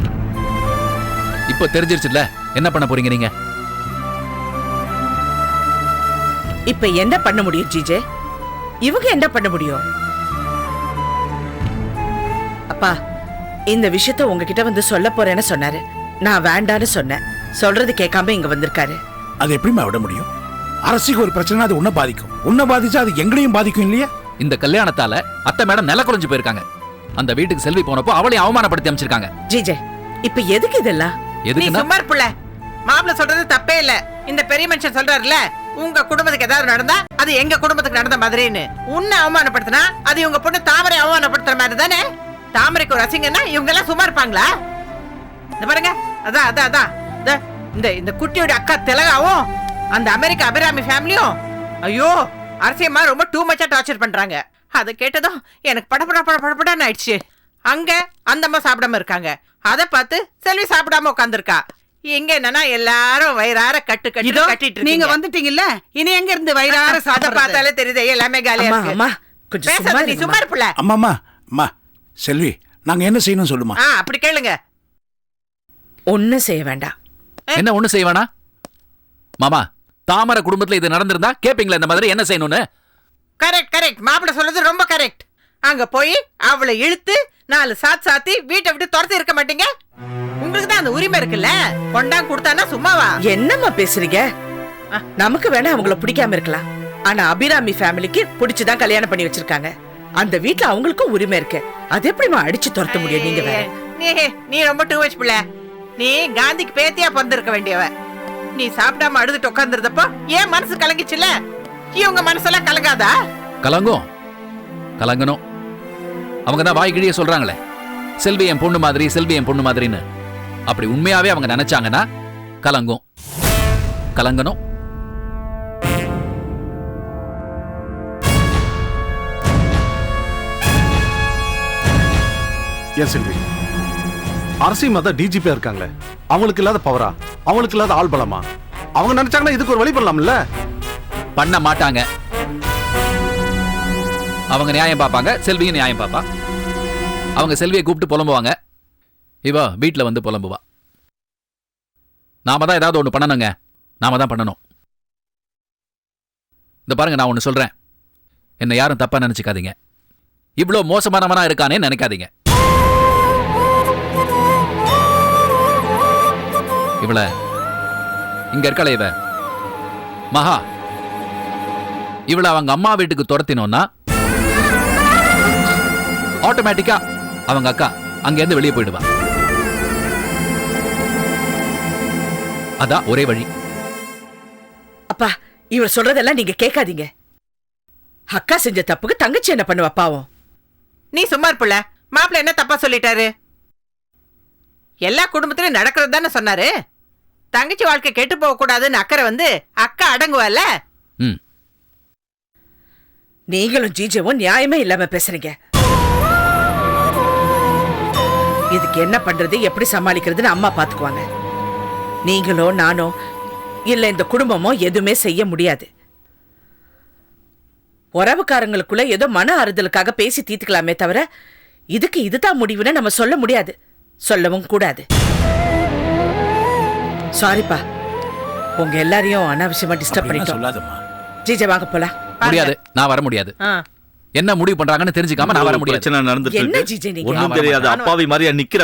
இப்போ தெரிஞ்சிருச்சுல்ல, என்ன பண்ண போறீங்க நீங்க? இப்ப என்ன பண்ண முடியும் ஜிஜே? இவங்க என்ன பண்ண முடியும்? அப்பா, இந்த விஷயத்த உங்ககிட்ட வந்து சொல்ல போறேன்னு சொன்னாரு. நான் வேண்டான்னு சொன்னேன். சொல்றது கேட்காம இங்க வந்திருக்காரு. அது எப்படிமா விட முடியும்? அரசுக்கு ஒரு பிரச்சனை, அது உன்னை பாதிக்கும். உன்னை பாதிச்சா அது எங்களையும் பாதிக்கும் இல்லையா? இந்த கல்யாணத்தால அத்தை மேடம் நில குறைஞ்சு போயிருக்காங்க. அந்த வீட்டுக்கு செல்வி போனப்போ அவளையும் அவமானப்படுத்தி அமைச்சிருக்காங்க. ஜிஜே, இப்ப எதுக்கு இதெல்லாம்? நீ எதுக்குன்னா சும்மா இருப்புல. மாப்பிள்ள சொல்றது தப்பே இல்ல. இந்த பெரிய மனுஷன் சொல்றாருல, உங்க குடும்பத்துக்கு ஏதாவது நடந்தா அது எங்க குடும்பத்துக்கு நடந்த மாதிரின்னு. உன்னை அவமானப்படுத்தினா அது உங்க பொண்ணு தாமரை அவமானப்படுத்துற மாதிரி தானே? தாமரைக்கு ஒரு அசிங்கன்னா இவங்க எல்லாம் சும்மா இருப்பாங்களா? இந்த பாருங்க, அதான் அதான் அதான் இந்த இந்த குட்டியோட அக்கா திலகாவும் அந்த அமெரிக்கா அபிராமி ஃபேமிலியும் ஐயோ அரசியம்மா ரொம்ப டூ மச்சா டார்ச்சர் பண்றாங்க. அதை கேட்டதும் எனக்கு படப்படான்னு ஆயிடுச்சு. அங்க அந்த அம்மா சாப்பிடாம இருக்காங்க. அதை பார்த்து செல்வி சாப்பிடாம உட்காந்துருக்கா. எங்க என்னன்னா எல்லாரும் வயிறார கட்டு கட்டிட்டு நீங்க வந்துட்டீங்கல்ல, இனி எங்க இருந்து வயிறார சாப்பிட பார்த்தாலே தெரியுது எல்லாமே காலியா இருக்கு. அம்மா கொஞ்சம் பேசாத, நீ சும்மா இருப்புல. அம்மா அம்மா செல்வி, நாங்க என்ன செய்யணும் சொல்லுமா? அப்படி கேளுங்க. ஒன்னும் செய்ய வேண்டாம். என்ன ஒண்ணு செய்வானா? மாமா, தாமரை குடும்பத்துல இது நடந்திருந்தா கேப்பீங்களா இந்த மாதிரி என்ன செய்யணும்னு? கரெக்ட். மாப்பிள்ள சொல்றது ரொம்ப கரெக்ட். அங்க போய் அவளை இழுத்து 4 சாத்தி வீட்டை விட்டு துரத்தி இருக்க மாட்டீங்க? உங்களுக்கு தான் அந்த உரிமை இருக்குல்ல. கொண்டாங்க கொடுத்தானா சும்மாவா? என்னம்மா பேசுறீங்க? நமக்கு வேணா அவங்கள பிடிக்காம இருக்கலாம். ஆனா அபிராமி ஃபேமிலிக்கு பிடிச்சுதான் கல்யாணம் பண்ணி வச்சிருக்காங்க. அந்த வீட்டுல அவங்களுக்கும் உரிமை இருக்கு. அது எப்படிமா அடிச்சு துரத்த முடியும்? நீங்க வேற. நீ ரொம்ப டூ மச் பிள்ளை. நீ காந்திக்கு பேத்தியா பிறந்திருக்க வேண்டியவ. நீ சாப்பிடாம அழுதுட்டு உட்காந்துருந்தப்போ ஏன் மனசு கலங்கிச்சுல? இவங்க மனசெல்லாம் கலங்காதா? கலங்கும், கலங்கணும். அவங்க தான் வாய் கிழிய சொல்றாங்களே, செல்வி என் பொண்ணு மாதிரி, செல்வி என் பொண்ணு மாதிரின்னு. அப்படி உண்மையாவே அவங்க நினைச்சாங்கன்னா கலங்கும், கலங்கணும். ஏன் செல்வி, அரசியல் மத டிஜிபியா இருக்காங்களே, அவங்களுக்கு இல்லாத பவரா, அவங்களுக்கு இல்லாத ஆள் பலமா? அவங்க நினைச்சாங்கன்னா இதுக்கு ஒரு வழி பண்ணலாம்ல? பண்ண மாட்டாங்க. அவங்க நியாயம் பார்ப்பாங்க, செல்வியும் நியாயம் பார்ப்பா. அவங்க செல்வியை கூப்பிட்டு புலம்புவாங்க, இவ வீட்டில் வந்து புலம்புவா. நாம தான் ஏதாவது ஒன்று பண்ணணுங்க, நாம தான் பண்ணணும். இந்த பாருங்க, நான் ஒன்று சொல்றேன், என்னை யாரும் தப்பா நினைச்சுக்காதீங்க. இவ்வளோ மோசமானவனா இருக்கானே நினைக்காதீங்க. இவள இங்க இருக்கல, இவ மகா, இவள அவங்க அம்மா வீட்டுக்கு துரத்தினோம்னா ஆட்டோமேட்டிக்கா அவங்க அக்கா அங்க இருந்து வெளியே போயிடுவா. அதான் ஒரே வழி. அப்பா, இவர் சொல்றதெல்லாம் நீங்க கேட்காதீங்க. அக்கா செஞ்ச தப்புக்கு தங்கச்சி என்ன பண்ணுவா பாவம்? நீ சும்மா இருப்புல. மாப்பிள்ள என்ன தப்பா சொல்லிட்டாரு? எல்லா குடும்பத்திலும் நடக்கிறது தானே சொன்னாரு. தங்கச்சி வாழ்க்கை கெட்டு போக கூடாதுன்னு அக்கறை வந்து அக்கா அடங்குவால. நீங்களும் ஜீஜவும் நியாயமே இல்லாம பேசுறீங்க. இதுக்கு என்ன பண்றது, எப்படி சமாளிக்கிறதுன்னு அம்மா பாத்துக்குவாங்க. நீங்களோ நானோ இல்ல இந்த குடும்பமோ எதுவுமே செய்ய முடியாது. உறவுக்காரங்களுக்குள்ள ஏதோ மன ஆறுதலுக்காக பேசி தீர்த்துக்கலாமே தவிர இதுக்கு இதுதான் முடிவுன்னு நம்ம சொல்ல முடியாது, சொல்லவும் கூடாது. சாரிப்பா, உங்க எல்லாரையும் அனாவசியமா டிஸ்டர்ப் பண்ணிட்டோம். ஜீஜா வாங்க போலாம். முடியாது, நான் வர முடியாது. என்ன முடிவு பண்றாங்கன்னு தெரிஞ்சுக்காம நான் வர முடியாது. பிரச்சனை நடந்துட்டு என்ன இருக்கு. ஜீஜா நீங்க? ஒண்ணும் தெரியாத அப்பாவி மாதிரியா நிக்கிற?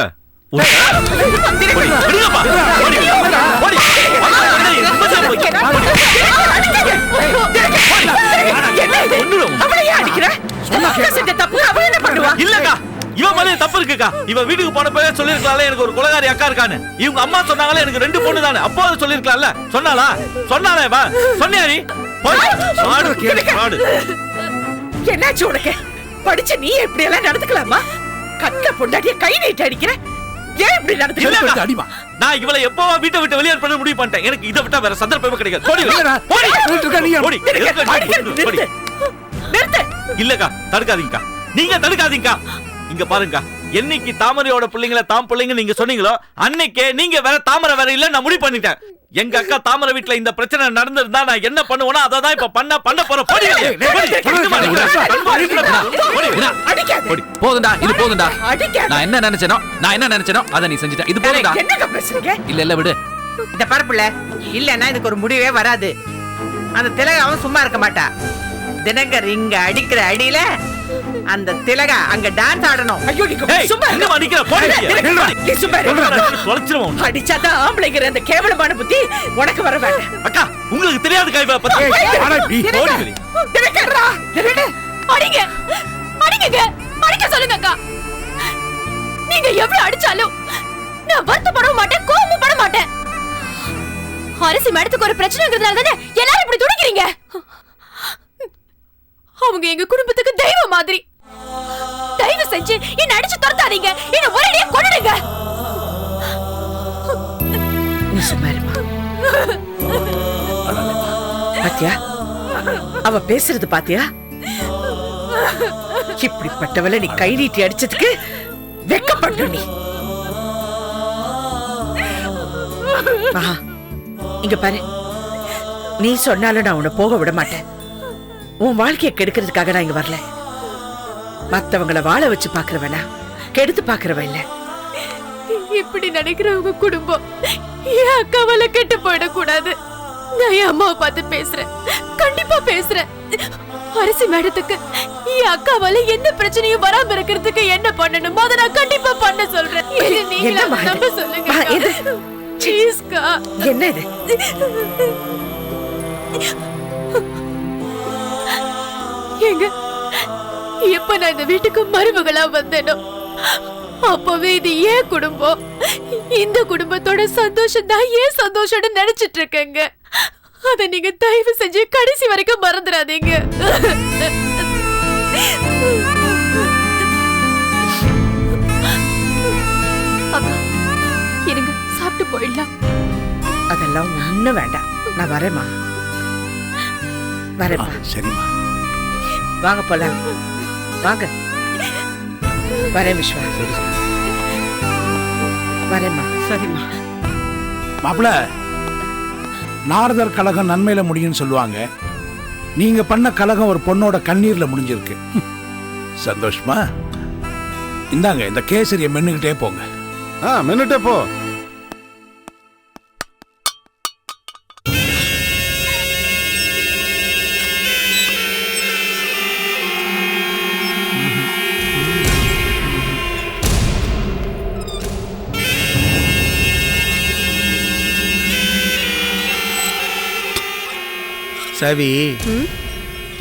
இல்லக்கா, இவன் மேலே தப்பு இருக்குக்கா. இவன் வீட்டுக்கு போனப்ப சொல்லிருக்கலாம்ல எனக்கு ஒரு குலகாரி அக்கா இருக்கான்னு. இவங்க அம்மா சொன்னாங்களே எனக்கு 2 பொண்ணு தானே, அப்போ அது சொல்லிருக்கலாம்ல. சொன்னாலே வா சொன்னியாரி. என்னாச்சு உனக்கு? படிச்ச நீ எப்படி எல்லாம் நடந்துக்கலாமா? கட்ட பொண்டாட்டிய கை நீட்டி அடிக்கிற, ஏன் இப்படி நடந்துக்க? அடிமா, நான் இவளை எப்பவா வீட்டை விட்டு வெளியே பண்ண முடிவு பண்ணிட்டேன். எனக்கு இதை விட்டா வேற சந்தர்ப்பமே கிடைக்காது. இல்லக்கா, தடுக்காதீங்கக்கா, நீங்க தடுக்காதீங்கக்கா. இங்க பாருங்க, என்னைக்கு தாமரையோட பிள்ளைங்கள தாம் பிள்ளைங்க நீங்க சொன்னீங்களோ அன்னைக்கே நீங்க வேற தாமரை வேற இல்ல நான் முடிவு பண்ணிட்டேன். எங்க அக்கா தாமரை வீட்டுல இந்த பிரச்சனை நடந்திருந்தா நான் என்ன பண்ணுவேன்னா அதை தான் இப்ப பண்ண போறேன். போதுண்டா, இது போதுண்டா. நான் என்ன நினைச்சேனோ அதை நீ செஞ்சுட்ட. இது போதுண்டா. இல்ல விடு. இந்த பரப்புல இல்லன்னா இதுக்கு ஒரு முடிவே வராது. அந்த திலகா அவன் சும்மா இருக்க மாட்டா. தினகர் இங்க அடிக்கிற அடியில அந்த திலகா அங்க டான்ஸ் ஆடணும். அடிச்சாதான் ஆம்பளைங்கிற அந்த கேவலமான புத்தி உனக்கு வர வேண்டாம். அக்கா, உங்களுக்கு தெரியாது கைவா பத்தி. அடிக்க சொல்லுங்க அக்கா. நீங்க எவ்வளவு அடிச்சாலும் நான் வருத்தப்படவும் மாட்டேன், கோபப்பட மாட்டேன். அரசி மேடத்துக்கு ஒரு பிரச்சனைங்கிறதுனால தானே எல்லாரும் இப்படி துடிக்கிறீங்க. அவங்க எங்க குடும்பத்துக்கு தெய்வம் மாதிரி. தயவு செஞ்சு என்ன அடிச்சு துரத்தாதீங்க, என்ன ஒரேடியா கொன்னுடுங்க. நீ சும்மா இருமா. பாத்தியா, அவ பேசுறது பாத்தியா? இப்படிப்பட்டவளை நீ கை நீட்டி அடிச்சதுக்கு வெட்கப்பட்ட நீ. இங்க பாரு, நீ சொன்னாலும் நான் உன்னை போக விட மாட்டேன். உன் வாழ்க்கையை கெடுக்கிறதுக்காக நான் இங்க வரல. மத்தவங்களை வாழ வச்சு பாக்குறவனா, கெடுத்து பாக்குறவ இல்ல. இப்படி நினைக்கிறவங்க குடும்பம் என் அக்காவால கெட்டு போயிடக்கூடாது. நான் என் அம்மாவை பார்த்து பேசுறேன், கண்டிப்பா பேசுறேன். அரசி மேடத்துக்கு என் அக்காவால எந்த பிரச்சனையும் வராம இருக்கிறதுக்கு என்ன பண்ணணும் அதை நான் கண்டிப்பா பண்ண சொல்றேன். நீங்க நம்ப சொல்லுங்க. என்ன இது? ஏங்க, எப்ப நான் இந்த வீட்டுக்கு மருமகளா வந்தேனோ அப்பவே இது ஏன் குடும்பம், இந்த குடும்பத்தோட சந்தோஷம் தான் ஏன் சந்தோஷம்னு நினைச்சிட்டு இருக்கேங்க. அத நீங்க தயவு செஞ்சு கடைசி வரைக்கும் மறந்துடாதீங்க. அக்கா, இருங்க, சாப்பிட்டு போயிடலாம். அதெல்லாம் ஒண்ணு வேண்டாம், நான் வரேம்மா. வரேம்மா. சரிம்மா, வாங்க போலாம். வாங்க. வரேன் விஸ்வா. வரேம்மா. சரிம்மா. மாப்பிள்ள, நாரதர் கலகம் நன்மையில முடியும்னு சொல்லுவாங்க. நீங்க பண்ண கலகம் ஒரு பொண்ணோட கண்ணீர்ல முடிஞ்சிருக்கு. சந்தோஷமா? இந்தாங்க, இந்த கேசரியை மென்னுகிட்டே போங்க. மென்னுட்டே போ. சவி,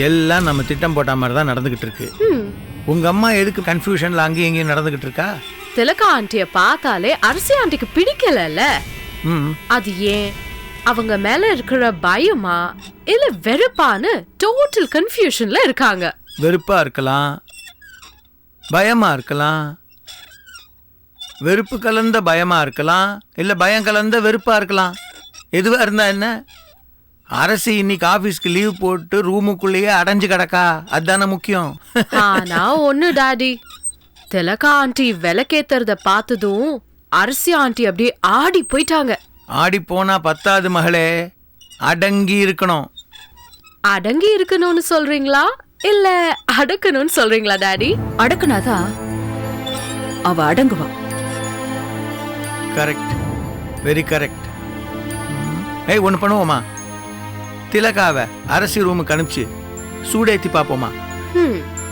எல்லாம் நம்ம திட்டம் போட்ட மாதிரி தான் நடந்துகிட்டு இருக்கு. உங்க அம்மா எதுக்கு கன்ஃபியூஷன்ல அங்கேயும் இங்கேயும் நடந்துகிட்டு இருக்கா? திலகா ஆண்டிய பார்த்தாலே அரசி ஆண்டிக்கு பிடிக்கல. அது ஏன்? அவங்க மேல இருக்கிற பயமா இல்ல வெறுப்பான்னு டோட்டல் கன்ஃபியூஷன்ல இருக்காங்க. வெறுப்பா இருக்கலாம், பயமா இருக்கலாம், வெறுப்பு கலந்த பயமா இருக்கலாம், இல்ல பயம் கலந்த வெறுப்பா இருக்கலாம். எதுவா இருந்தா என்ன? அரசி இன்னைக்கு ஆபீஸ்க்கு லீவ் போட்டு ரூமுக்குள்ளேயே அடைஞ்சு கிடக்கா, அதுதானே முக்கியம். ஆனா ஒண்ணு டாடி, திலகா ஆண்டி விளக்கேத்துறத பார்த்ததும் அரசி ஆண்டி அப்படியே ஆடி போயிட்டாங்க. ஆடி போனா பத்தாது மகளே, அடங்கி இருக்கணும். அடங்கி இருக்கணும்னு சொல்றீங்களா இல்ல அடக்கணும்னு சொல்றீங்களா டாடி? அடக்குனாதான் அவ அடங்குவா. Correct, very correct. ஏய், ஒன்று பண்ணுவோமா? திலகாவை அரசி ரூமுக்கு அனுப்பிச்சு சூடேத்தி பாப்போமா?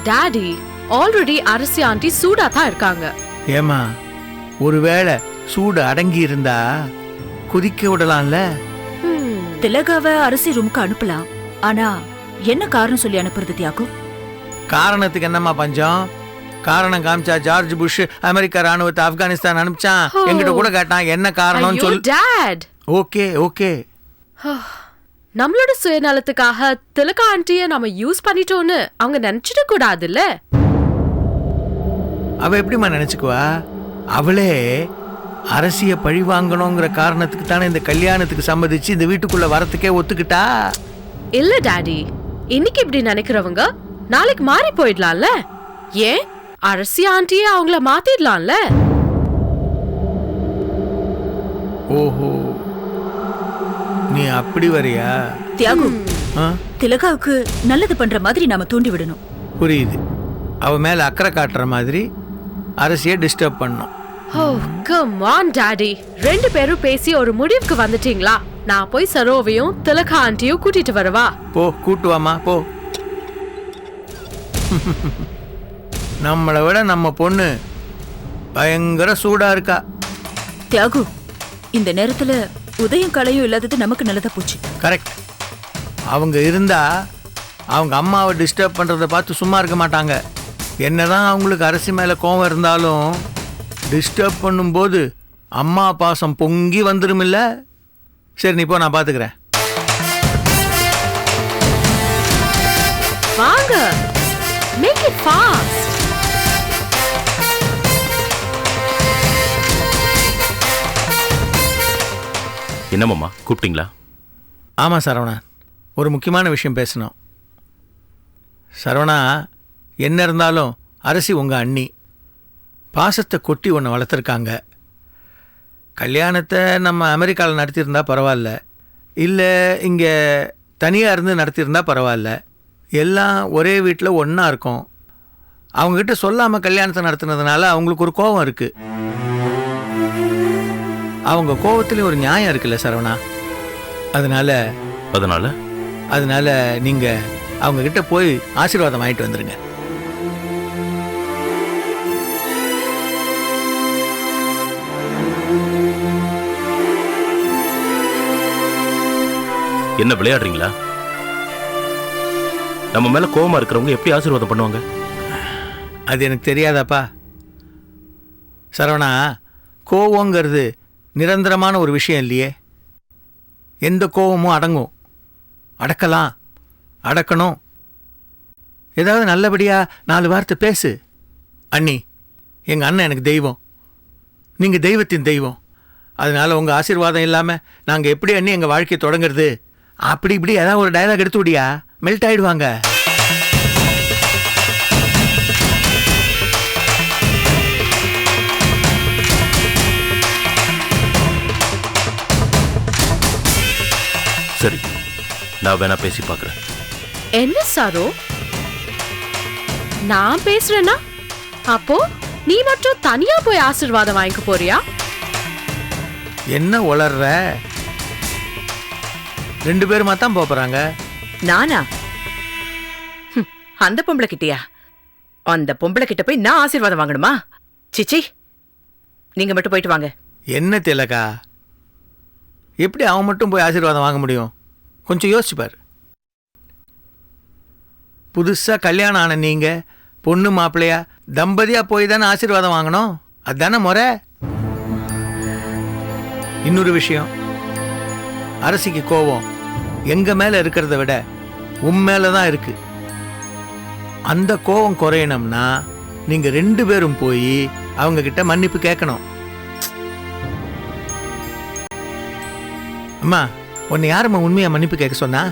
டாடி, ஆல்ரெடி அரசி ஆண்டி சூடா தான் இருக்காங்க. ஏமா, ஒருவேளை சூடு அடங்கி இருந்தா குதிக்க விடலாம்ல. திலகாவை அரசி ரூமுக்கு அனுப்பலாம். ஆனா என்ன காரணம் சொல்லி அனுப்புறது தியாகு? காரணத்துக்கு என்னம்மா பஞ்சம்? காரணம் காமிச்சா ஜார்ஜ் புஷ் அமெரிக்கா ராணுவத்தை ஆப்கானிஸ்தான் அனுப்பிச்சான். என்கிட்ட கூட கேட்டான் என்ன காரணம் சொல். ஓகே ஓகே, நம்மளோட சுயநலத்துக்காக திலகா ஆண்டிய நாம யூஸ் பண்ணிட்டோம்னு அவங்க நினைச்சிட கூடாதுல்ல. அவ எப்படிமா நினைச்சுக்குவா? அவளே அரசிய பழி வாங்கணுங்கிற காரணத்துக்கு தானே இந்த கல்யாணத்துக்கு சம்மதிச்சு இந்த வீட்டுக்குள்ள வரத்துக்கே ஒத்துக்கிட்டா. இல்ல டாடி, இன்னைக்கு இப்படி நினைக்கிறவங்க நாளைக்கு மாறி போயிடலாம்ல. ஏன் அரசி ஆண்டியே அவங்கள மாத்திடலாம்ல. ஓஹோ, நீ அப்படி வரியா? தியாகு, திலகாவுக்கு நல்லது பண்ற மாதிரி நாம தூண்டி விடணும். புரியுது. அவ மேல அக்கறை காட்டுற மாதிரி அரசிய டிஸ்டர்ப் பண்ணணும். Oh, come on, Daddy. ரெண்டு பேரும் பேசி ஒரு முடிவுக்கு வந்துட்டீங்களா? நான் போய் சரோவையும் திலகா ஆண்டியும் கூட்டிட்டு வரவா? போ, கூட்டு வாமா, போ. நம்மளை விட நம்ம பொண்ணு பயங்கர சூடா இருக்கா. தியாகு, இந்த நேரத்துல உதயம் கலையும் இல்லாதது நமக்கு நல்லதா போச்சு. கரெக்ட். அவங்க இருந்தா அவங்க அம்மாவை டிஸ்டர்ப் பண்றதை பார்த்து சும்மா இருக்க மாட்டாங்க. என்னதான் அவங்களுக்கு அரசி மேல கோவம் இருந்தாலும் டிஸ்டர்ப் பண்ணும்போது அம்மா பாசம் பொங்கி வந்துருமில்ல. சரி, நீ போ, நான் பாத்துக்கிறேன். வாங்க, make it fast. என்னம்மா கூப்பிட்டீங்களா? ஆமாம் சரவணா, ஒரு முக்கியமான விஷயம் பேசணும். சரவணா, என்ன இருந்தாலும் அரசி உங்கள் அண்ணி. பாசத்தை கொட்டி ஒன்று வளர்த்துருக்காங்க. கல்யாணத்தை நம்ம அமெரிக்காவில் நடத்தியிருந்தா பரவாயில்ல, இல்லை இங்கே தனியாக இருந்து நடத்தியிருந்தா பரவாயில்ல. எல்லாம் ஒரே வீட்டில் ஒன்றா இருக்கும். அவங்ககிட்ட சொல்லாமல் கல்யாணத்தை நடத்துனதுனால அவங்களுக்கு ஒரு கோபம் இருக்குது. அவங்க கோபத்துலேயும் ஒரு நியாயம் இருக்குல்ல சரவணா. அதனால நீங்கள் அவங்கக்கிட்ட போய் ஆசீர்வாதம் வாங்கிட்டு வந்துடுங்க. என்ன விளையாடுறீங்களா? நம்ம மேல கோவமா இருக்கிறவங்க எப்படி ஆசீர்வாதம் பண்ணுவாங்க? அது எனக்கு தெரியாதாப்பா. சரவணா, கோவங்கிறது நிரந்தரமான ஒரு விஷயம் இல்லையே. எந்த கோவமும் அடங்கும், அடக்கலாம், அடக்கணும். ஏதாவது நல்லபடியாக 4 வார்த்தை பேசு. அண்ணி, எங்கள் அண்ணன் எனக்கு தெய்வம், நீங்கள் தெய்வத்தின் தெய்வம். அதனால் உங்கள் ஆசீர்வாதம் இல்லாமல் நாங்கள் எப்படி அண்ணி எங்கள் வாழ்க்கையை தொடங்குறது? அப்படி இப்படி ஏதாவது ஒரு டயலாக் எடுத்து விடியா, மெல்ட் ஆகிடுவாங்க. சரி, நான் வேணா பேசி பார்க்குறேன். என்ன சாரோ, நான் பேசுறேன்னா அப்போ நீ மட்டும் தனியா போய் ஆசீர்வாதம் வாங்கிக்க போறியா? என்ன உளர்ற? 2 பேருமா தான் போறாங்க. நானா? அந்த பொம்பளை கிட்டயா? அந்த பொம்பளை கிட்ட போய் நான் ஆசீர்வாதம் வாங்கணுமா? சிச்சி, நீங்க மட்டும் போயிட்டு வாங்க. என்ன திலகா, எப்படி அவன் மட்டும் போய் ஆசீர்வாதம் வாங்க முடியும்? கொஞ்சம் யோசிச்சுப்பார். புதுசாக கல்யாணம் ஆன நீங்க பொண்ணு மாப்பிள்ளையா தம்பதியா போய் தானே ஆசீர்வாதம் வாங்கணும். அதுதானே முறை. இன்னொரு விஷயம், அரசிக்கு கோபம் எங்க மேல இருக்கிறத விட உன் மேல தான் இருக்கு. அந்த கோபம் குறையணும்னா நீங்க 2 பேரும் போய் அவங்க கிட்ட மன்னிப்பு கேட்கணும். அம்மா, உன்னை யாரும்மா உண்மையா மன்னிப்பு கேட்க சொன்னா?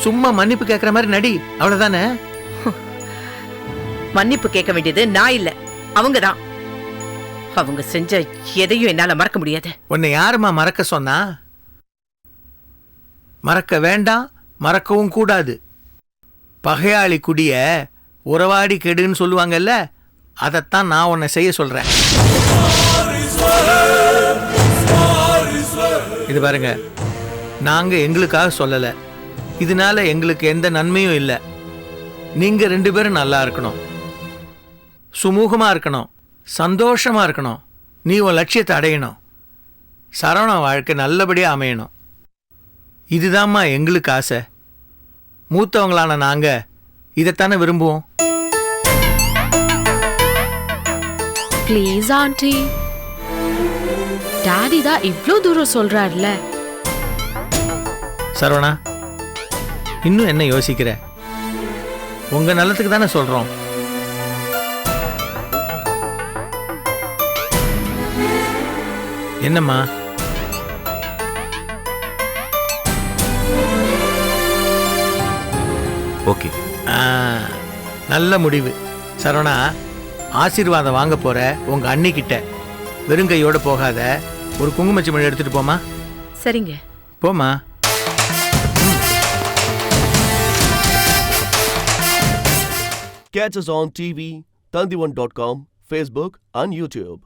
சும்மா மன்னிப்பு கேட்கற மாதிரி நடி, அவ்வளவுதானே. மன்னிப்பு கேட்க வேண்டியது நான் இல்ல, அவங்க தான். அவங்க செஞ்ச எதையும் என்னால மறக்க முடியாது. உன்னை யாரும்மா மறக்க சொன்னா? மறக்க வேண்டாம், மறக்கவும் கூடாது. பகையாளி குடிய உறவாடி கெடுன்னு சொல்லுவாங்கல்ல, அதைத்தான் நான் உன்னை செய்ய சொல்றேன். இது பாருங்க, நாங்க எங்களுக்காக சொல்லல, இதனால எங்களுக்கு எந்த நன்மையும் இல்லை. நீங்க 2 பேரும் நல்லா இருக்கணும், சுமூகமா இருக்கணும், சந்தோஷமா இருக்கணும். நீ உன் லட்சியத்தை அடையணும், சரவண வாழ்க்கை நல்லபடியா அமையணும். இதுதாம்மா எங்களுக்கு ஆசை. மூத்தவங்களான நாங்க இதைத்தானே விரும்புவோம். ப்ளீஸ் ஆண்டி, டாடி தான் இவ்ளோ தூரம் சொல்றாருல. சரவணா, இன்னும் என்ன யோசிக்கிற? உங்க நல்லத்துக்கு தானே சொல்றோம். என்னம்மா? ஓகே, நல்ல முடிவு. சரவணா, ஆசீர்வாதம் வாங்க போற உங்க அண்ணிக்கிட்ட வெறுங்கையோட போகாத, ஒரு குங்குமச்சிமணி எடுத்துட்டு போமா. சரிங்க, போமா. Catch us on TV, Tandivan.com, Facebook and YouTube.